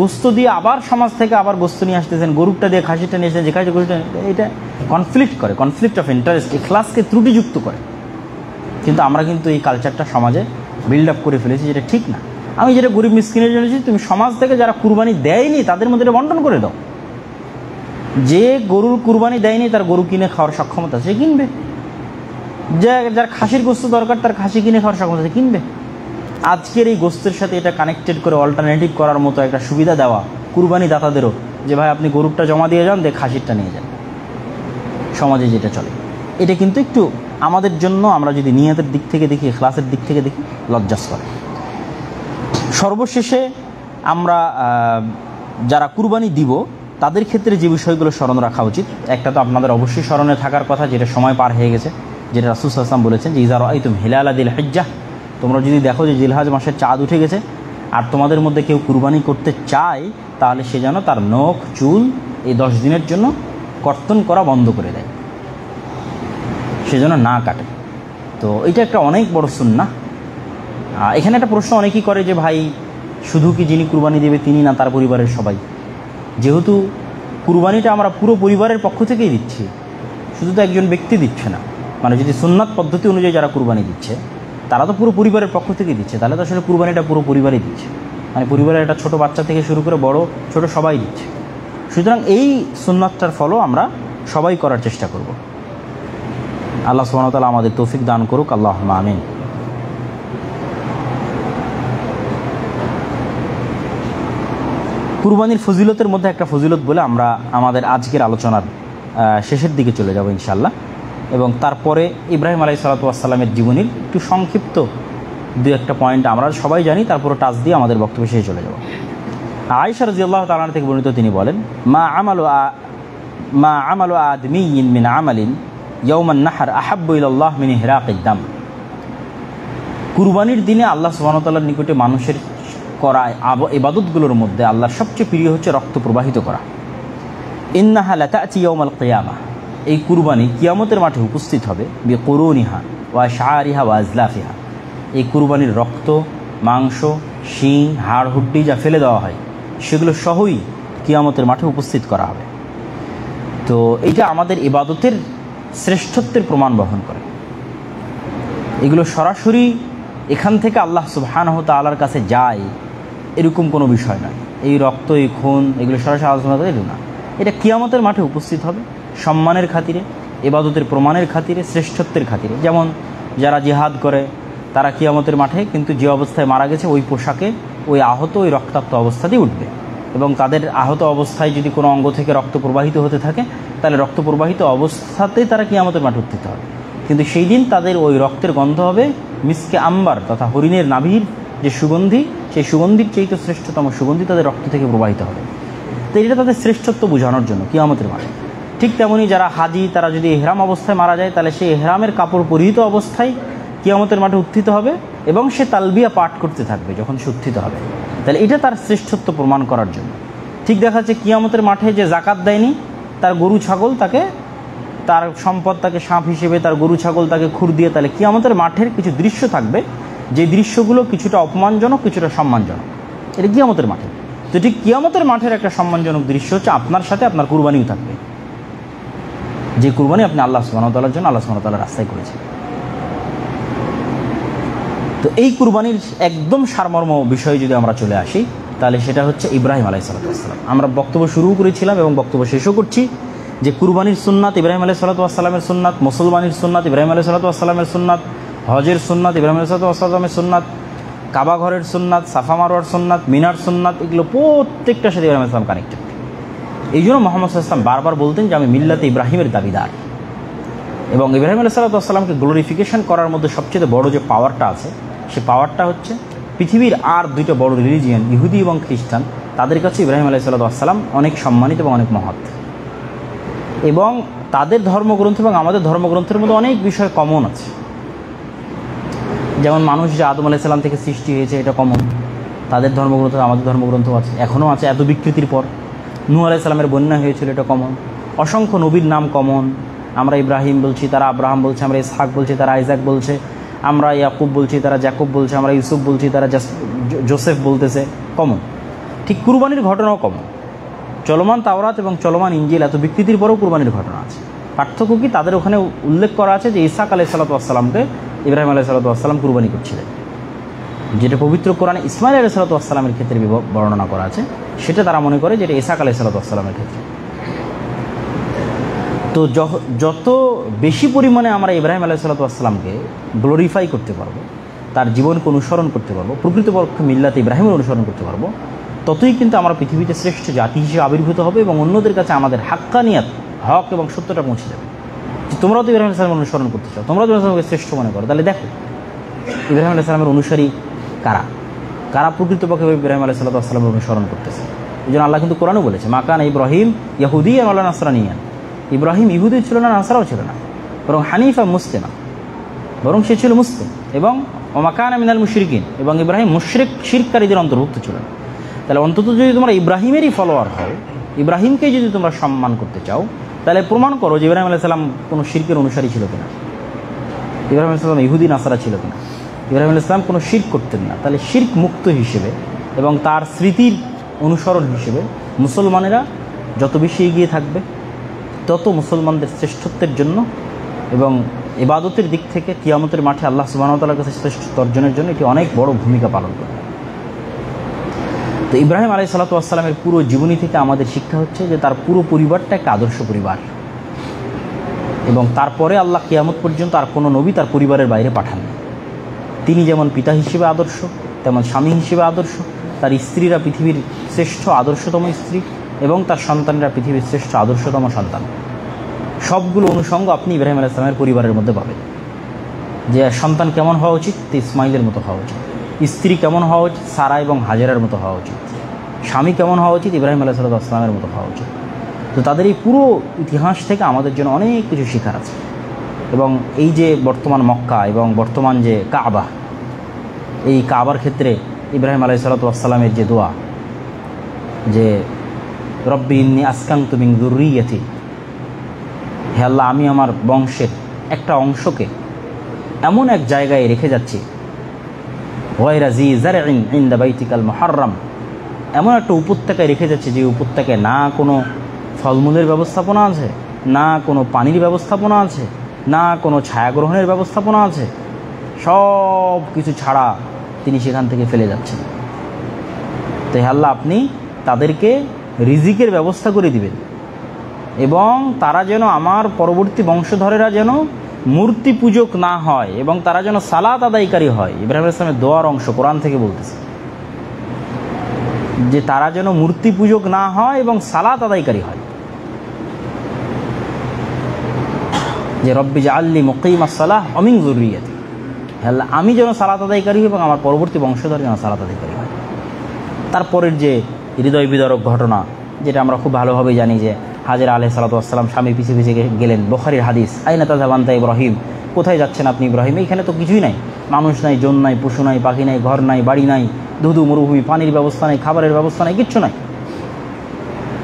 গোশত দিয়ে আবার সমাজ থেকে আবার গোশত নিয়ে আসতেছেন, গরুরটা দিয়ে খাসিটা নিয়ে এসেছেন, যে খাসি গরুটা, এটা কনফ্লিক্ট করে, কনফ্লিক্ট অফ ইন্টারেস্ট, ইখলাসকে ত্রুটিযুক্ত করে। কিন্তু আমরা কিন্তু এই কালচারটা সমাজে বিল্ড আপ করে ফেলেছি, যেটা ঠিক না। আমি যেটা গরিব মিসকিনের জন্য তুমি সমাজ থেকে যারা কুরবানি দেয়নি তাদের মধ্যে এটা বন্টন করে দাও। যে গরুর কুরবানি দেয়নি তার গরু কিনে খাওয়ার সক্ষমতা সে কিনবে, যার খাসির গোস্ত দরকার তার খাসি কিনে খাওয়ার সক্ষমতা সে কিনবে। আজকের এই গোস্তের সাথে এটা কানেক্টেড করে অল্টারনেটিভ করার মতো একটা সুবিধা দেওয়া কুরবানি দাতাদেরও, যে ভাই আপনি গরুরটা জমা দিয়ে যান, খাসিরটা নিয়ে যান। সমাজে যেটা চলে এটা কিন্তু একটু আমাদের জন্য, আমরা যদি নিয়তের দিক থেকে দেখি, ইখলাসের দিক থেকে দেখি, লজ্জাস্কর। সর্বশেষে আমরা যারা কুরবানি দিব তাদের ক্ষেত্রে যে বিষয়গুলো স্মরণ রাখা উচিত, একটা তো আপনাদের অবশ্যই স্মরণে থাকার কথা, যেটা সময় পার হয়ে গেছে, যেটা রাসূল সাল্লাল্লাহু আলাইহি ওয়াসাল্লাম বলেছেন যে ইযা রাআইতুম হিলালা যিল হিজ্জাহ, তোমরা যদি দেখো যে জিলহজ মাসের চাঁদ উঠে গেছে আর তোমাদের মধ্যে কেউ কুরবানি করতে চায়, তাহলে সে যেন তার নখ চুল এই 10 দিনের জন্য কর্তন করা বন্ধ করে দেয়, সে যেন না কাটে। তো এটা একটা অনেক বড় সুন্নাহ। এখানে একটা প্রশ্ন অনেকেই করে যে ভাই শুধু কি যিনি কুরবানি দেবে তিনি না, তার পরিবারের সবাই? যেহেতু কুরবানিটা আমরা পুরো পরিবারের পক্ষ থেকেই দিচ্ছি, শুধু তো একজন ব্যক্তি দিচ্ছে না, মানে যদি সুন্নাত পদ্ধতি অনুযায়ী যারা কুরবানি দিচ্ছে তারা তো পুরো পরিবারের পক্ষ থেকেই দিচ্ছে, তাহলে তো আসলে কুরবানিটা পুরো পরিবারই দিচ্ছে, মানে পরিবারের একটা ছোট বাচ্চা থেকে শুরু করে বড় ছোট সবাই দিচ্ছে। সুতরাং এই সুন্নাতটার ফলো আমরা সবাই করার চেষ্টা করব। আল্লাহ সুবহানাহু ওয়া তাআলা আমাদের তৌফিক দান করুক, আল্লাহুম্মা আমিন। কুরবানির ফজিলতের মধ্যে একটা ফজিলত বলে আমরা আমাদের আজকের আলোচনার শেষের দিকে চলে যাব ইনশাআল্লাহ, এবং তারপরে ইব্রাহিম আলাইহিসসালাতু ওয়াসসালামের জীবনীর একটু সংক্ষিপ্ত দু একটা পয়েন্ট আমরা সবাই জানি, তারপরে টাচ দিয়ে আমাদের বক্তব্য শেষে চলে যাব। আয়েশা রাদিয়াল্লাহু তাআলা থেকে বর্ণিত, তিনি বলেন মা আমালু আদমিয়িন মিন আমালিন ইয়াউমান নাহর আহাব্বু ইলাল্লাহ মিন ইহরাকিদ দাম। কুরবানির দিনে আল্লাহ সুবহানাহু ওয়া তাআলার নিকটে মানুষের করা ইবাদতগুলোর মধ্যে আল্লাহর সবচেয়ে প্রিয় হচ্ছে রক্ত প্রবাহিত করা। ইন্নাহা লাতা'তি ইয়াউমাল কিয়ামাহ, এই কুরবানি কিয়ামতের মাঠে উপস্থিত হবে বিকুরুনিহা ওয়া শাআরিহা ওয়া আজলাফিহা। এই কুরবানির রক্ত, মাংস, শিং, হাড় হুড্ডি যা ফেলে দেওয়া হয় সেগুলো সহই কিয়ামতের মাঠে উপস্থিত করা হবে। তো এইটা আমাদের ইবাদতের শ্রেষ্ঠত্বের প্রমাণ বহন করে। এগুলো সরাসরি এখান থেকে আল্লাহ সুবহানাহু ওয়া তাআলার কাছে যায় এরকম কোনো বিষয় নয়। এই রক্ত, এই খুন, এগুলো সরাসরি আলোচনা করে না, এটা কিয়ামতের মাঠে উপস্থিত হবে সম্মানের খাতিরে, ইবাদতের প্রমাণের খাতিরে, শ্রেষ্ঠত্বের খাতিরে। যেমন যারা জিহাদ করে তারা কিয়ামতের মাঠে কিন্তু যে অবস্থায় মারা গেছে ওই পোশাকে ওই আহত, ওই রক্তাক্ত অবস্থাতেই উঠবে, এবং তাদের আহত অবস্থায় যদি কোনো অঙ্গ থেকে রক্ত প্রবাহিত হতে থাকে তাহলে রক্ত প্রবাহিত অবস্থাতেই তারা কিয়ামতের মাঠে উত্থিত হবে। কিন্তু সেই দিন তাদের ওই রক্তের গন্ধ হবে মিসকে আম্বার তথা হরিণের নাভির যে সুগন্ধি, সেই সুগন্ধির চাইতে শ্রেষ্ঠতম সুগন্ধি তাদের রক্ত থেকে প্রবাহিত হবে। তো এটা তাদের শ্রেষ্ঠত্ব বোঝানোর জন্য কিয়ামতের মাঠে। ঠিক তেমনি যারা হাজি তারা যদি এহরাম অবস্থায় মারা যায় তাহলে সেই এহরামের কাপড় পরিহিত অবস্থায় কিয়ামতের মাঠে উত্থিত হবে এবং সে তালবিয়া পাঠ করতে থাকবে যখন সে উত্থিত হবে, তাহলে এটা তার শ্রেষ্ঠত্ব প্রমাণ করার জন্য। ঠিক দেখা যাচ্ছে কিয়ামতের মাঠে যে জাকাত দেয়নি তার গরু ছাগল তাকে, তার সম্পদ তাকে সাপ হিসেবে, তার গরু ছাগল তাকে খুর দিয়ে, তাহলে কিয়ামতের মাঠের কিছু দৃশ্য থাকবে যে দৃশ্যগুলো কিছুটা অপমানজনক, কিছুটা সম্মানজনক, এটা কিয়ামতের মাঠে। তো ঠিক কিয়ামতের মাঠের একটা সম্মানজনক দৃশ্য হচ্ছে আপনার সাথে আপনার কুরবানিও থাকবে, যে কুরবানি আপনি আল্লাহ সুবহানাহু ওয়া তাআলার জন্য আল্লাহ সুবহানাহু ওয়া তাআলার রাস্তায় করেছেন। তো এই কুরবানির একদম সারমর্ম বিষয়ে যদি আমরা চলে আসি তাহলে সেটা হচ্ছে ইব্রাহিম আলাইহিসসালাতু ওয়াসসালাম। আমরা বক্তব্য শুরু করেছিলাম এবং বক্তব্য শেষও করছি যে কুরবানির সুন্নাত ইব্রাহিম আলাইহিসসালাতু ওয়াসসালামের সুন্নাত, মুসলমানের সুন্নাত ইব্রাহিম আলাইহিসসালাতু ওয়াসসালামের সুন্নাত, হজের সুন্নাত ইব্রাহিম আলাইহিসসালাতু ওয়াসসালামের সুন্নাত, কাবা ঘরের সুন্নাত, সাফা মারওয়ার সুন্নাত, মিনার সুন্নাত, এগুলো প্রত্যেকটার সাথে ইব্রাহিম আলাইহিস সালাম কানেক্টেড। এই জন্য মুহাম্মদ সাল্লাল্লাহু আলাইহি ওয়াসাল্লাম বারবার বলতেন যে আমি মিল্লাতে ইব্রাহিমের দাবিদার। এবং ইব্রাহিম আলাইহিসসালাতু ওয়াসসালামকে গ্লোরিফিকেশন করার মধ্যে সবচেয়ে বড় যে পাওয়ারটা আছে, সে পাওয়ারটা হচ্ছে পৃথিবীর আর দুইটা বড় রিলিজিয়ান ইহুদি এবং খ্রিস্টান, তাদের কাছে ইব্রাহিম আলাইহিসসালাতু ওয়াসসালাম অনেক সম্মানিত এবং অনেক মহৎ। এবং তাদের ধর্মগ্রন্থ এবং আমাদের ধর্মগ্রন্থের মধ্যে অনেক বিষয় কমন আছে। যেমন মানুষ যে আদম আলাইহিস সালাম থেকে সৃষ্টি হয়েছে এটা কমন, তাদের ধর্মগ্রন্থ আমাদের ধর্মগ্রন্থ আছে, এখনও আছে এত বিকৃতির পর। নূহ আলাইহিস সালামের বন্যা হয়েছিল, এটা কমন। অসংখ্য নবীর নাম কমন, আমরা ইব্রাহিম বলছি তারা আব্রাহাম বলছে, আমরা ইসহাক বলছি তারা আইজাক বলছে, আমরা ইয়াকুব বলছি তারা জ্যাকুব বলছে, আমরা ইউসুফ বলছি তারা জোসেফ বলতেছে, কমন। ঠিক কুরবানির ঘটনাও কমন। চলমান তাওরাত এবং চলমান ইনজিল এত বিকৃতির পরেও কুরবানির ঘটনা আছে। পার্থক্য কি? তাদের ওখানে উল্লেখ করা আছে যে ইসহাক আলাইহিসসালাতু ওয়াসসালামকে ইব্রাহিম আলাইহিসসালাতু ওয়াসসালাম কুরবানি করছিলেন, যেটা পবিত্র কোরআনে ইসমাইল আলাইহিসসালামের ক্ষেত্রে বর্ণনা করা আছে, সেটা তারা মনে করে যেটা ইসাক আলাইহিসসালামের ক্ষেত্রে। তো যত বেশি পরিমাণে আমরা ইব্রাহিম আলাইহিসসালামকে গ্লোরিফাই করতে পারবো, তার জীবনকে অনুসরণ করতে পারবো, প্রকৃতপক্ষে মিল্লাতে ইব্রাহিমের অনুসরণ করতে পারবো, ততই কিন্তু আমরা পৃথিবীতে শ্রেষ্ঠ জাতি হিসেবে আবির্ভূত হবে এবং অন্যদের কাছে আমাদের হাক্কানিয়াত, হক এবং সত্যটা পৌঁছে যাবে। যে তোমরাও তো ইব্রাহিম আলাইহিস সালামের অনুসরণ করতে চাও, তোমরাও তো ইব্রাহিম আলাইহিস সালামকে শ্রেষ্ঠ মনে করো, তাহলে দেখো ইব্রাহিম আলাইহিস সালামের অনুসারী কারা কারা প্রকৃতপক্ষে ইব্রাহিম আলাইহিস সালামের অনুসরণ করতেছে। এই জন্য আল্লাহ কিন্তু কোরআনও বলেছে, মাকান ইব্রাহিম ইয়াহুদিয়ান ওয়ালা নাসরানিয়ান, ইব্রাহিম ইহুদি ছিল না, নাসারাও ছিল না, বরং হানিফা মুসলিমা, বরং সে ছিল মুসলিম, এবং ওমাকানা মিনাল মুশরিকিন, এবং ইব্রাহিম মুশরিক শিরককারীদের অন্তর্ভুক্ত ছিল না। তাহলে অন্তত যদি তোমরা ইব্রাহিমেরই ফলোয়ার হও, ইব্রাহিমকেই যদি তোমরা সম্মান করতে চাও, তাহলে প্রমাণ করো যে ইব্রাহিম আলাইহিস সালাম কোনো শিরকের অনুসারী ছিল কিনা, ইব্রাহিম আলাইহিস সালাম ইহুদি নাসারা ছিল কিনা, ইব্রাহিম আলাইহিস সালাম কোনো শিরক করতেন না। তাহলে শিরক মুক্ত হিসেবে এবং তার স্মৃতির অনুসরণ হিসেবে মুসলমানেরা যত বেশি এগিয়ে থাকবে, তত মুসলমানদের শ্রেষ্ঠত্বের জন্য এবং ইবাদতের দিক থেকে কিয়ামতের মাঠে আল্লাহ সুবহানাহু ওয়া তাআলার কাছে শ্রেষ্ঠত্ব অর্জনের জন্য এটি অনেক বড় ভূমিকা পালন করবে। তো ইব্রাহিম আলাইহিসসালামের পুরো জীবনী থেকে আমাদের শিক্ষা হচ্ছে যে তার পুরো পরিবারটা একটা আদর্শ পরিবার, এবং তারপরে আল্লাহ কিয়ামত পর্যন্ত আর কোনো নবী তার পরিবারের বাইরে পাঠাননি। তিনি যেমন পিতা হিসেবে আদর্শ, তেমন স্বামী হিসেবে আদর্শ, তার স্ত্রীরা পৃথিবীর শ্রেষ্ঠ আদর্শতম স্ত্রী, এবং তার সন্তানরা পৃথিবীর শ্রেষ্ঠ আদর্শতম সন্তান। সবগুলো অনুষঙ্গ আপনি ইব্রাহিম আলাইহিস সালামের পরিবারের মধ্যে পাবেন। যে সন্তান কেমন হওয়া উচিত, তে ইসমাইলের মতো হওয়া উচিত। স্ত্রী কেমন হওয়া উচিত, সারা এবং হাজেরার মতো হওয়া উচিত। স্বামী কেমন হওয়া উচিত, ইব্রাহিম আলাইহিস সালামের মতো হওয়া উচিত। তো তাদের এই পুরো ইতিহাস থেকে আমাদের জন্য অনেক কিছু শেখার আছে। এবং এই যে বর্তমান মক্কা এবং বর্তমান যে কাবা, এই কাবার ক্ষেত্রে ইব্রাহিম আলাইহিস সালামের যে দোয়া, যে রব্বি ইন্নী আসকানতু মিন যুররিয়্যাতি, হে আল্লাহ আমি আমার বংশের একটা অংশকে এমন এক জায়গায় রেখে যাচ্ছি, গায়রা জি যারইন ইনদা বাইতিকাল মুহাররম, এমন একটা উপত্যকায় রেখে যাচ্ছি যে উপত্যকায় না কোনো ফলমূলের ব্যবস্থাপনা আছে, না কোনো পানির ব্যবস্থাপনা আছে, না কোনো ছায়াগ্রহণের ব্যবস্থাপনা আছে, সব কিছু ছাড়া তিনি সেখান থেকে ফেলে যাচ্ছেন। তো হে আল্লাহ আপনি তাদেরকে রিজিকের ব্যবস্থা করে দিবেন, এবং তারা যেন আমার পরবর্তী বংশধরেরা যেন মূর্তি পূজক না হয়, এবং তারা যেন সালাত আদায়কারী হয়। ইব্রাহিম আলাইহিস সালামের দোয়ার অংশ কোরআন থেকে বলতেছে যে তারা যেন মূর্তি পূজক না হয় এবং সালাত আদায়কারী হয়। যে রব্বি জাআলনি মুকিমাস সালাহ ওয়া মিন যুররিয়্যাতি, আল্লাহ আমি যেন সালাত আদায়কারী হই এবং আমার পরবর্তী বংশধর যেন সালাত আদায়কারী হয়। তারপরের যে হৃদয় বিদারক ঘটনা, যেটা আমরা খুব ভালোভাবে জানি, যে হাজেরা আলাইহিস সালাম স্বামীর পিছে পিছে গেলেন, বুখারীর হাদিস, আইনা তাযহাবুন আনতা ইব্রাহিম, কোথায় যাচ্ছেন আপনি ইব্রাহিম? এইখানে তো কিছুই নাই, মানুষ নাই, জন নাই, পশু নাই, পাখি নাই, ঘর নাই, বাড়ি নাই, ধুধু মরুভূমি, পানির ব্যবস্থা নেই, খাবারের ব্যবস্থা নেই, কিচ্ছু নাই।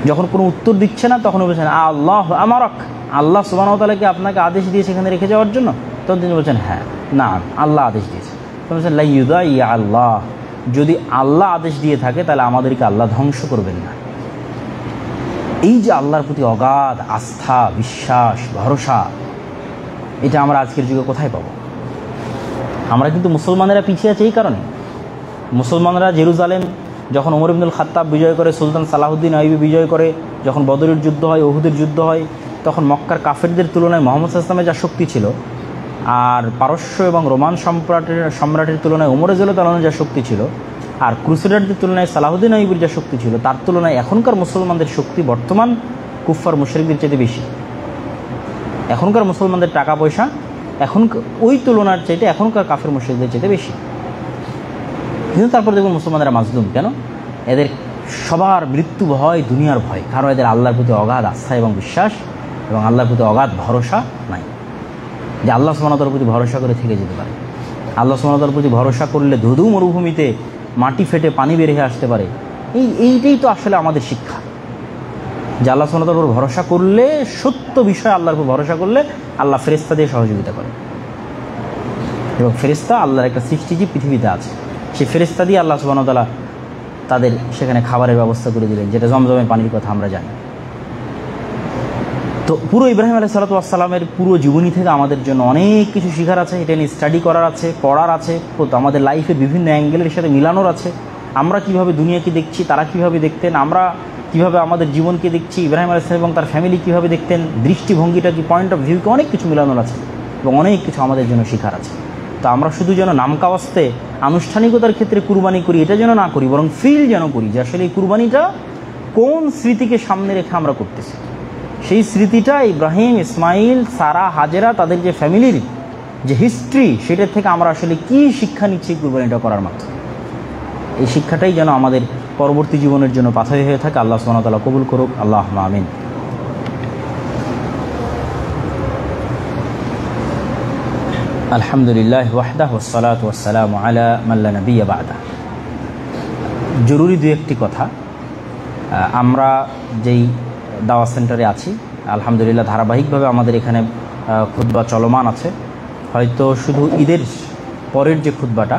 যখন কোনো উত্তর দিচ্ছে না, তখন বলছেন আল্লাহ আমারক, আল্লাহ সুবহানাহু ওয়া তাআলা কি আপনাকে আদেশ দিয়ে সেখানে রেখে যাওয়ার জন্য? তখন তিনি বলছেন হ্যাঁ, না, আল্লাহ আদেশ দিয়েছে। তখন বলছেন লা ইউদাইয়া আল্লাহ, যদি আল্লাহ আদেশ দিয়ে থাকে তাহলে আমাদেরকে আল্লাহ ধ্বংস করবেন না। এই যে আল্লাহর প্রতি অগাধ আস্থা, বিশ্বাস, ভরসা, এটা আমরা আজকের যুগে কোথায় পাবো? আমরা কিন্তু মুসলমানেরা পিছিয়ে আছে এই কারণে। মুসলমানরা জেরুজালেম যখন ওমর ইবনুল খাত্তাব বিজয় করে, সুলতান সালাহুদ্দিন আইয়ুবী বিজয় করে, যখন বদরের যুদ্ধ হয়, উহুদের যুদ্ধ হয়, তখন মক্কার কাফেরদের তুলনায় মুহাম্মদ সাল্লাল্লাহু আলাইহি ওয়াসাল্লামের যা শক্তি ছিল, আর পারস্য এবং রোমান সম্রাটের তুলনায় ওমর রাদিয়াল্লাহু তাআলার যা শক্তি ছিল, আর ক্রুসেডারদের তুলনায় সালাহুদ্দিন আইয়ুবীর যা শক্তি ছিল, তার তুলনায় এখনকার মুসলমানদের শক্তি বর্তমান কুফফার মুশরিকদের চাইতে বেশি। এখনকার মুসলমানদের টাকা পয়সা এখন ওই তুলনার চাইতে এখনকার কাফের মুশরিকদের চাইতে বেশি। কিন্তু তারপর দেখুন মুসলমানরা মাজলুম কেন? এদের সবার মৃত্যু ভয়, দুনিয়ার ভয়, কারণ এদের আল্লাহর প্রতি অগাধ আস্থা এবং বিশ্বাস এবং আল্লাহর প্রতি অগাধ ভরসা নাই, যে আল্লাহ সুবহানাহু ওয়া তাআলার প্রতি ভরসা করে থেকে যেতে পারে। আল্লাহ সুবহানাহু ওয়া তাআলার প্রতি ভরসা করলে ধুধু মরুভূমিতে মাটি ফেটে পানি বের হয়ে আসতে পারে। এইটাই তো আসলে আমাদের শিক্ষা, যে আল্লাহ সুবহানাহু ওয়া তাআলার উপর ভরসা করলে, সত্য বিষয় আল্লাহর উপর ভরসা করলে আল্লাহ ফেরেশতা দিয়ে সহযোগিতা করে। এবং ফেরেশতা আল্লাহর একটা সৃষ্টিজীব পৃথিবীতে আছে, সেই ফেরেশতা দিয়ে আল্লাহ সুবহানাহু ওয়া তাআলা তাদের সেখানে খাবারের ব্যবস্থা করে দিলেন, যেটা জমজমের পানির কথা আমরা জানি। তো তো পুরো ইব্রাহিম আলাইহিস সালাতু ওয়াস সালামের পুরো জীবনী থেকে আমাদের জন্য অনেক কিছু শেখার আছে, এটা নিয়ে স্টাডি করার আছে, পড়ার আছে, আমাদের লাইফের বিভিন্ন অ্যাঙ্গেলের সাথে মিলানোর আছে। আমরা কিভাবে দুনিয়াকে দেখছি, তারা কিভাবে দেখতেন, আমরা কিভাবে আমাদের জীবনকে দেখছি, ইব্রাহিম আলাইহিস সালাম এবং তার ফ্যামিলি কিভাবে দেখতেন, দৃষ্টিভঙ্গিটা কি, পয়েন্ট অফ ভিউকে অনেক কিছু মিলানোর আছে এবং অনেক কিছু আমাদের জন্য শেখার আছে। তো আমরা শুধু যেন নামকাওয়াস্তে আনুষ্ঠানিকতার ক্ষেত্রে কুরবানি করি এটা যেন না করি, বরং ফিল যেন করি যে আসলে এই কুরবানিটা কোন স্মৃতিকে সামনে রেখে আমরা করতেছি। সেই স্মৃতিটা ইব্রাহিম, ইসমাইল, সারা, হাজেরা, তাদের যে ফ্যামিলির যে হিস্ট্রি, সেটার থেকে আমরা আসলে কি শিক্ষা নিচ্ছি কুরবানিটা করার মাধ্যমে। এই শিক্ষাটাই যেন আমাদের পরবর্তী জীবনের জন্য পাথেয় হয়ে থাকে। আল্লাহ সুবহানাহু ওয়া তাআলা কবুল করুক, আল্লাহুম্মা আমিন। আলহামদুলিল্লাহ ওয়াহদাহু ওয়াসসালাতু ওয়াসসালামু আলা মান লা নাবিয়্যা বা'দা। জরুরি দুই একটি কথা। আমরা যেই দাওয়া সেন্টারে আছি, আলহামদুলিল্লাহ ধারাবাহিকভাবে আমাদের এখানে খুতবা চলমান আছে। হয়তো শুধু ঈদের পরের যে খুতবাটা,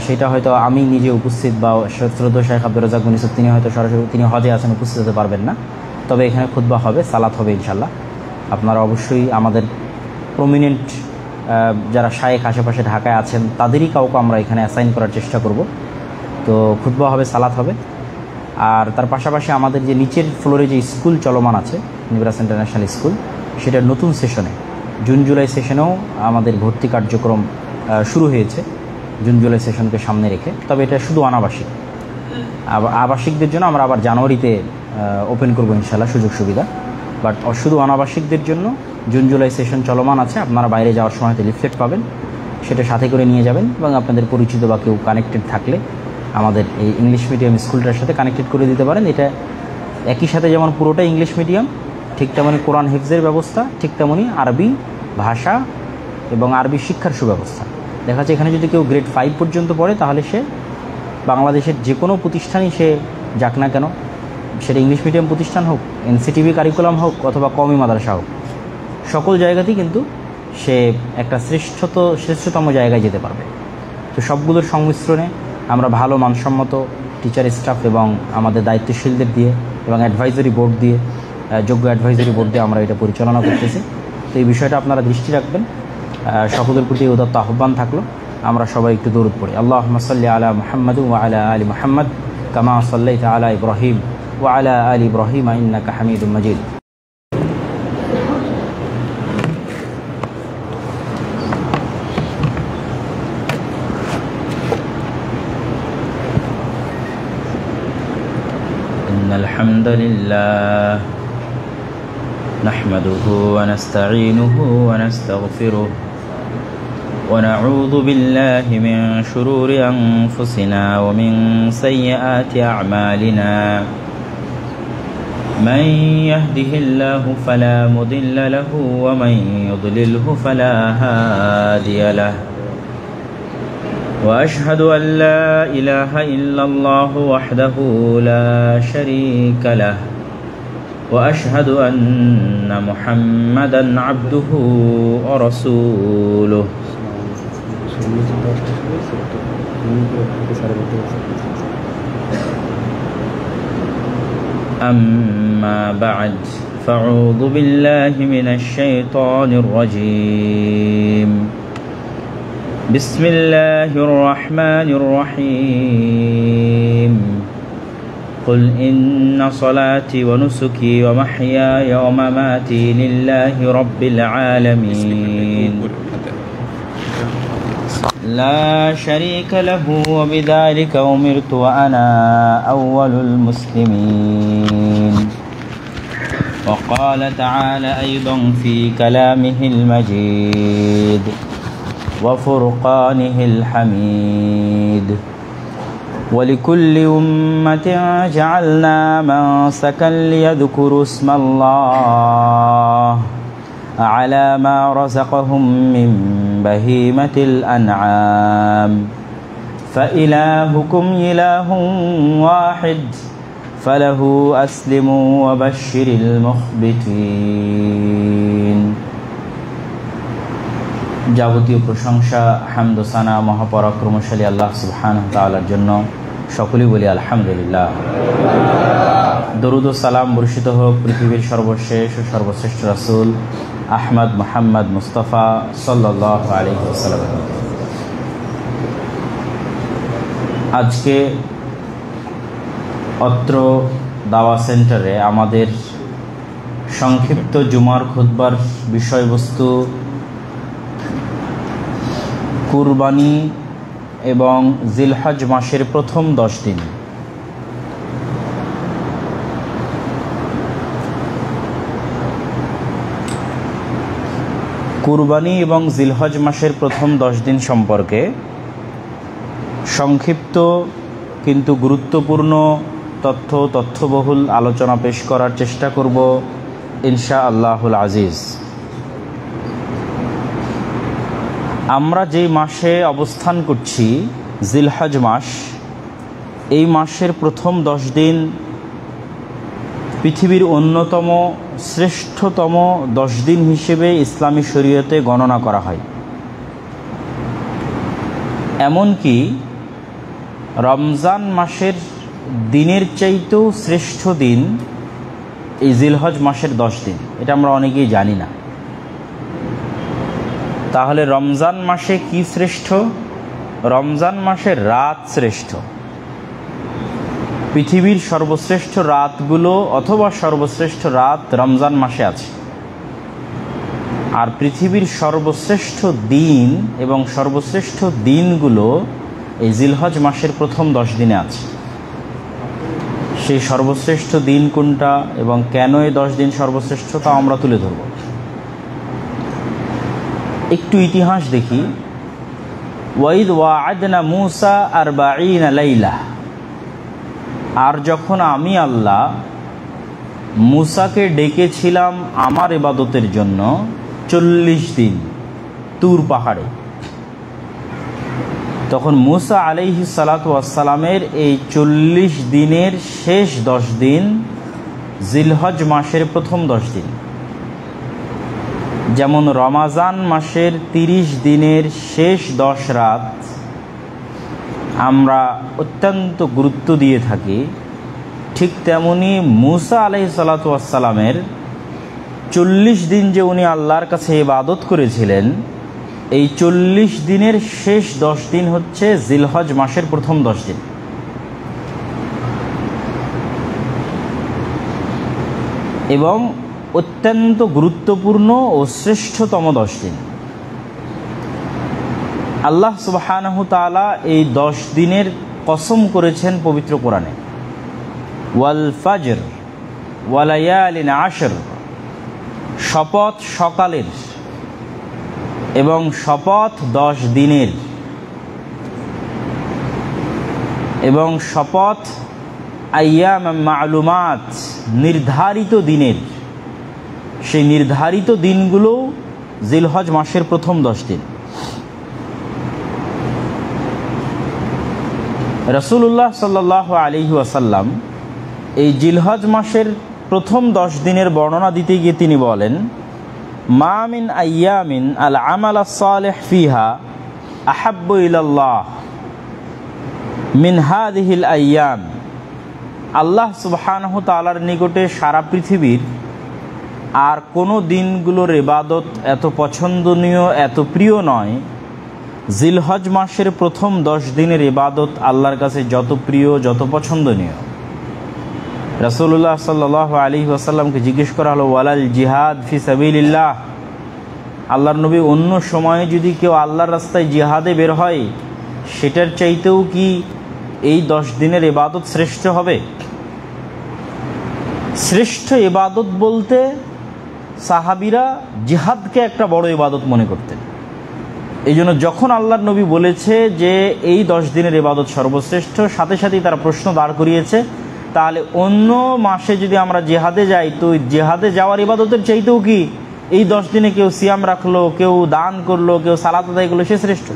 সেটা হয়তো আমি নিজে উপস্থিত বা শ্রদ্ধেয় শেখ আব্দুর রাজ্জাক বিন ইউসুফ তিনি হয়তো সরাসরি, তিনি হজে আছেন, উপস্থিত হতে পারবেন না। তবে এখানে খুতবা হবে, সালাত হবে ইনশাল্লাহ। আপনারা অবশ্যই আমাদের প্রমিনেন্ট যারা শায়েখ আশেপাশে ঢাকায় আছেন তাদেরই কাউকে আমরা এখানে অ্যাসাইন করার চেষ্টা করব। তো খুতবা হবে, সালাত হবে। আর তার পাশাপাশি আমাদের যে নিচের ফ্লোরে যে স্কুল চলমান আছে, নিবরাস ইন্টারন্যাশনাল স্কুল, সেটার নতুন সেশনে জুন জুলাই সেশনেও আমাদের ভর্তি কার্যক্রম শুরু হয়েছে, জুন জুলাই সেশনকে সামনে রেখে। তবে এটা শুধু অনাবাসিক, আবাসিকদের জন্য আমরা আবার জানুয়ারিতে ওপেন করবো ইনশাল্লাহ, সুযোগ সুবিধা। বাট শুধু অনাবাসিকদের জন্য জুন জুলাই সেশন চলমান আছে। আপনারা বাইরে যাওয়ার সময় লিফলেট পাবেন, সেটা সাথে করে নিয়ে যাবেন এবং আপনাদের পরিচিত বা কেউ কানেক্টেড থাকলে আমাদের এই ইংলিশ মিডিয়াম স্কুলটার সাথে কানেক্টেড করে দিতে পারেন। এটা একই সাথে যেমন পুরোটা ইংলিশ মিডিয়াম, ঠিক তেমনি কোরআন হিফজের ব্যবস্থা, ঠিক তেমনি আরবি ভাষা এবং আরবি শিক্ষার সুব্যবস্থা। দেখা যাচ্ছে এখানে যদি কেউ গ্রেড 5 পর্যন্ত পড়ে তাহলে সে বাংলাদেশের যে কোনো প্রতিষ্ঠানই সে যাক না কেন, সেটা ইংলিশ মিডিয়াম প্রতিষ্ঠান হোক, এনসিটিভি কারিকুলাম হোক অথবা কওমি মাদ্রাসা হোক, সকল জায়গাতেই কিন্তু সে একটা শ্রেষ্ঠতম জায়গায় যেতে পারবে। তো সবগুলোর সংমিশ্রণে আমরা ভালো মানসম্মত টিচার স্টাফ এবং আমাদের দায়িত্বশীলদের দিয়ে এবং অ্যাডভাইজারি বোর্ড দিয়ে, যোগ্য অ্যাডভাইজারি বোর্ড দিয়ে আমরা এটা পরিচালনা করতেছি। তো এই বিষয়টা আপনারা দৃষ্টি রাখবেন। সকলের প্রতি উদাত্ত আহ্বান থাকলো, আমরা সবাই একটু দরুদ পড়ি। আল্লাহুম্মা সাল্লি আলা মুহাম্মাদ ওয়া আলা আলি মুহাম্মাদ কামা সাল্লাইতা আলা ইব্রাহিম ওয়া আলা আলি ইব্রাহিম ইন্নাকা হামিদুম মাজিদ। الحمد لله نحمده ونستعينه ونستغفره ونعوذ بالله من شرور أنفسنا ومن سيئات أعمالنا من يهده الله فلا مضل له ومن يضلله فلا هادي له وأشهد أن لا إله إلا الله وحده لا شريك له وأشهد أن محمدا عبده ورسوله أما بعد فأعوذ بالله من الشيطان الرجيم بسم الله الرحمن الرحيم قل إن صلاتي ونسكي ومحياي ومماتي لله رب العالمين لا شريك له وبذلك أمرت وأنا أول المسلمين وقال تعالى أيضا في كلامه المجيد وفرقانه الحميد ولكل أمة جعلنا منسكا ليذكروا اسم الله على ما رزقهم من بهيمة الأنعام فإلهكم إله واحد فله أسلموا وبشر المخبتين। যাবতীয় প্রশংসা, হামদ ও সানা মহাপরাক্রমশালী আল্লাহ সুবহানাহু ওয়া তাআলার জন্য। সকলেই বলি আলহামদুলিল্লাহ। দরুদ ও সালাম বর্ষিত হোক পৃথিবীর সর্বশেষ ও সর্বশ্রেষ্ঠ রাসূল আহমদ মুহাম্মদ মুস্তাফা সাল্লাল্লাহু আলাইহি ওয়াসাল্লাম। আজকে অত্র দাওয়া সেন্টারে আমাদের সংক্ষিপ্ত জুমার খুতবার বিষয়বস্তু কুরবানি এবং জিলহজ মাসের প্রথম 10 দিন। কুরবানি এবং জিলহজ মাসের প্রথম 10 দিন সম্পর্কে সংক্ষিপ্ত কিন্তু গুরুত্বপূর্ণ তথ্যবহুল আলোচনা পেশ করার চেষ্টা করব ইনশাআল্লাহুল আজিজ। আমরা যেই মাসে অবস্থান করছি জিলহজ মাস, এই মাসের প্রথম 10 দিন পৃথিবীর অন্যতম শ্রেষ্ঠতম 10 দিন হিসেবে ইসলামী শরীয়তে গণনা করা হয়। এমনকি রমজান মাসের দিনের চাইতেও শ্রেষ্ঠ দিন এই জিলহজ মাসের 10 দিন। এটা আমরা অনেকেই জানি না। তাহলে রমজান মাসে কি শ্রেষ্ঠ? রমজান মাসের রাত শ্রেষ্ঠ। পৃথিবীর সর্বশ্রেষ্ঠ রাতগুলো অথবা সর্বশ্রেষ্ঠ রাত রমজান মাসে আছে, আর পৃথিবীর সর্বশ্রেষ্ঠ দিন এবং সর্বশ্রেষ্ঠ দিনগুলো এই জিলহজ মাসের প্রথম 10 দিনে আছে। সেই সর্বশ্রেষ্ঠ দিন কোনটা এবং কেন এই 10 দিন সর্বশ্রেষ্ঠ তা আমরা তুলে ধরব। একটু ইতিহাস দেখি। ওয়াইদ ওয়া'আদনা মূসা 40 লাইলা, আর যখন আমি আল্লাহ মূসাকে ডেকেছিলাম আমার ইবাদতের জন্য 40 দিন তুর পাহাড়ে, তখন মূসা আলাইহিস সালাতু ওয়াস সালামের এই 40 দিনের শেষ 10 দিন জিলহজ মাসের প্রথম 10 দিন। যেমন রমাজান মাসের 30 দিনের শেষ 10 রাত আমরা অত্যন্ত গুরুত্ব দিয়ে থাকি, ঠিক তেমনি মূসা আলাইহিস সালাতু ওয়াস সালামের 40 দিন যে উনি আল্লাহর কাছে ইবাদত করেছিলেন, এই 40 দিনের শেষ 10 দিন হচ্ছে জিলহজ মাসের প্রথম 10 দিন। এবং অত্যন্ত গুরুত্বপূর্ণ ও শ্রেষ্ঠতম 10 দিন। আল্লাহ সুবহানাহু তাআলা এই 10 দিনের কসম করেছেন পবিত্র কোরআনে। ওয়াল ফাজর ওয়া লায়ালিন আশর, শপথ সকালের এবং শপথ 10 দিনের, এবং শপথ আইয়াম মা'লুমাত, নির্ধারিত দিনের। সেই নির্ধারিত দিনগুলো জিলহজ মাসের প্রথম 10 দিন। রাসূলুল্লাহ সাল্লাল্লাহু আলাইহি ওয়াসাল্লাম এই জিলহজ মাসের প্রথম 10 দিনের বর্ণনা দিতে গিয়ে তিনি বলেন, মা মিন আইয়ামিন আল আমাল আস-সালিহ ফিহা আহাব্বু ইলাল্লাহ মিন হাযিহিল আইয়াম। আল্লাহ সুবহানাহু তাআলার নিকটে সারা পৃথিবীর আর কোনো দিনগুলোর ইবাদত এত পছন্দনীয়, এত প্রিয় নয়, জিলহজ মাসের প্রথম 10 দিনের ইবাদত আল্লাহর কাছে যত প্রিয়, যত পছন্দনীয়। রাসূলুল্লাহ সাল্লাল্লাহু আলাইহি ওয়াসাল্লামকে জিজ্ঞেস করা হলো, ওয়ালাল জিহাদ ফি সাবিলিল্লাহ, আল্লাহর নবী অন্য সময়ে যদি কেউ আল্লাহর রাস্তায় জিহাদে বের হয়, সেটার চাইতেও কি এই 10 দিনের ইবাদত শ্রেষ্ঠ হবে? শ্রেষ্ঠ ইবাদত বলতে সাহাবীরা জিহাদকে একটা বড় ইবাদত মনে করতেন। এই জন্য যখন আল্লাহর নবী বলেছে যে এই 10 দিনের ইবাদত সর্বশ্রেষ্ঠ, সাথে সাথেই তারা প্রশ্ন দাঁড় করিয়েছে, তাহলে অন্য মাসে যদি আমরা জিহাদে যাই, তো জিহাদে যাওয়ার ইবাদতের চাইতেও কি এই 10 দিনে কেউ সিয়াম রাখলো, কেউ দান করলো, কেউ সালাত আদায় করলো, সে শ্রেষ্ঠ?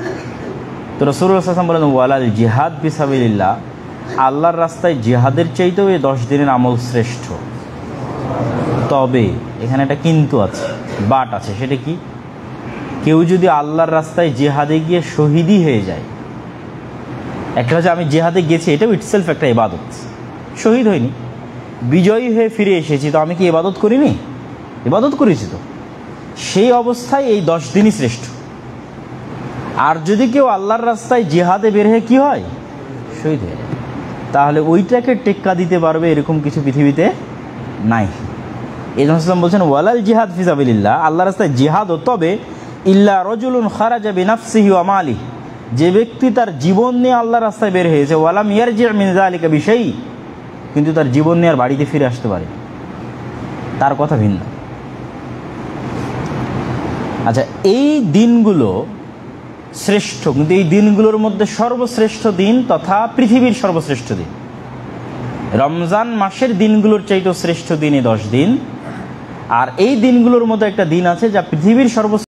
তো রাসূলুল্লাহ সাল্লাল্লাহু আলাইহি ওয়াসাল্লাম বলেন, ওয়ালাল জিহাদ ফি সাবিলিল্লাহ, আল্লাহর রাস্তায় জিহাদের চাইতেও এই 10 দিনের আমল শ্রেষ্ঠ। তবে এখানে একটা কিন্তু আছে, বাট আছে। সেটা কি? কেউ যদি আল্লাহর রাস্তায় জিহাদে গিয়ে শহীদই হয়ে যায়, একটা হচ্ছে আমি জিহাদে গেছি, এটাও ইটসেলফ একটা ইবাদত, শহীদ হয়নি, বিজয়ী হয়ে ফিরে এসেছি, তো আমি কি ইবাদত করিনি? ইবাদত করেছি তো। সেই অবস্থায় এই 10 দিনই শ্রেষ্ঠ। আর যদি কেউ আল্লাহর রাস্তায় জিহাদে বের হয়ে কি হয়, শহীদ হয়ে যায়, তাহলে ওইটাকে টেক্কা দিতে পারবে এরকম কিছু পৃথিবীতে নাই। এই জন্য বলছেন ওয়ালাল জিহাদ ফি সাবিলিল্লাহ, আল্লাহর রাস্তায় জিহাদও, তবে ইল্লা রাজুলুন খারাজা বিনাফসিহি ওয়া মালিহি, যে ব্যক্তি তার জীবন নিয়ে আল্লাহর রাস্তায় বের হয়েছে, ওয়ালাম ইয়ারজি মিন যালিকা বিশাই, কিন্তু তার জীবন নিয়ে আর বাড়িতে ফিরে আসতে পারে, তার কথা ভিন্ন। আচ্ছা, এই দিনগুলো শ্রেষ্ঠ, কিন্তু এই দিনগুলোর মধ্যে সর্বশ্রেষ্ঠ দিন তথা পৃথিবীর সর্বশ্রেষ্ঠ দিন রমজান মাসের দিনগুলোর চাইতেও শ্রেষ্ঠ দিন এই 10 দিন। আর এই দিনগুলোর মধ্যে একটা দিন আছে যা পৃথিবীর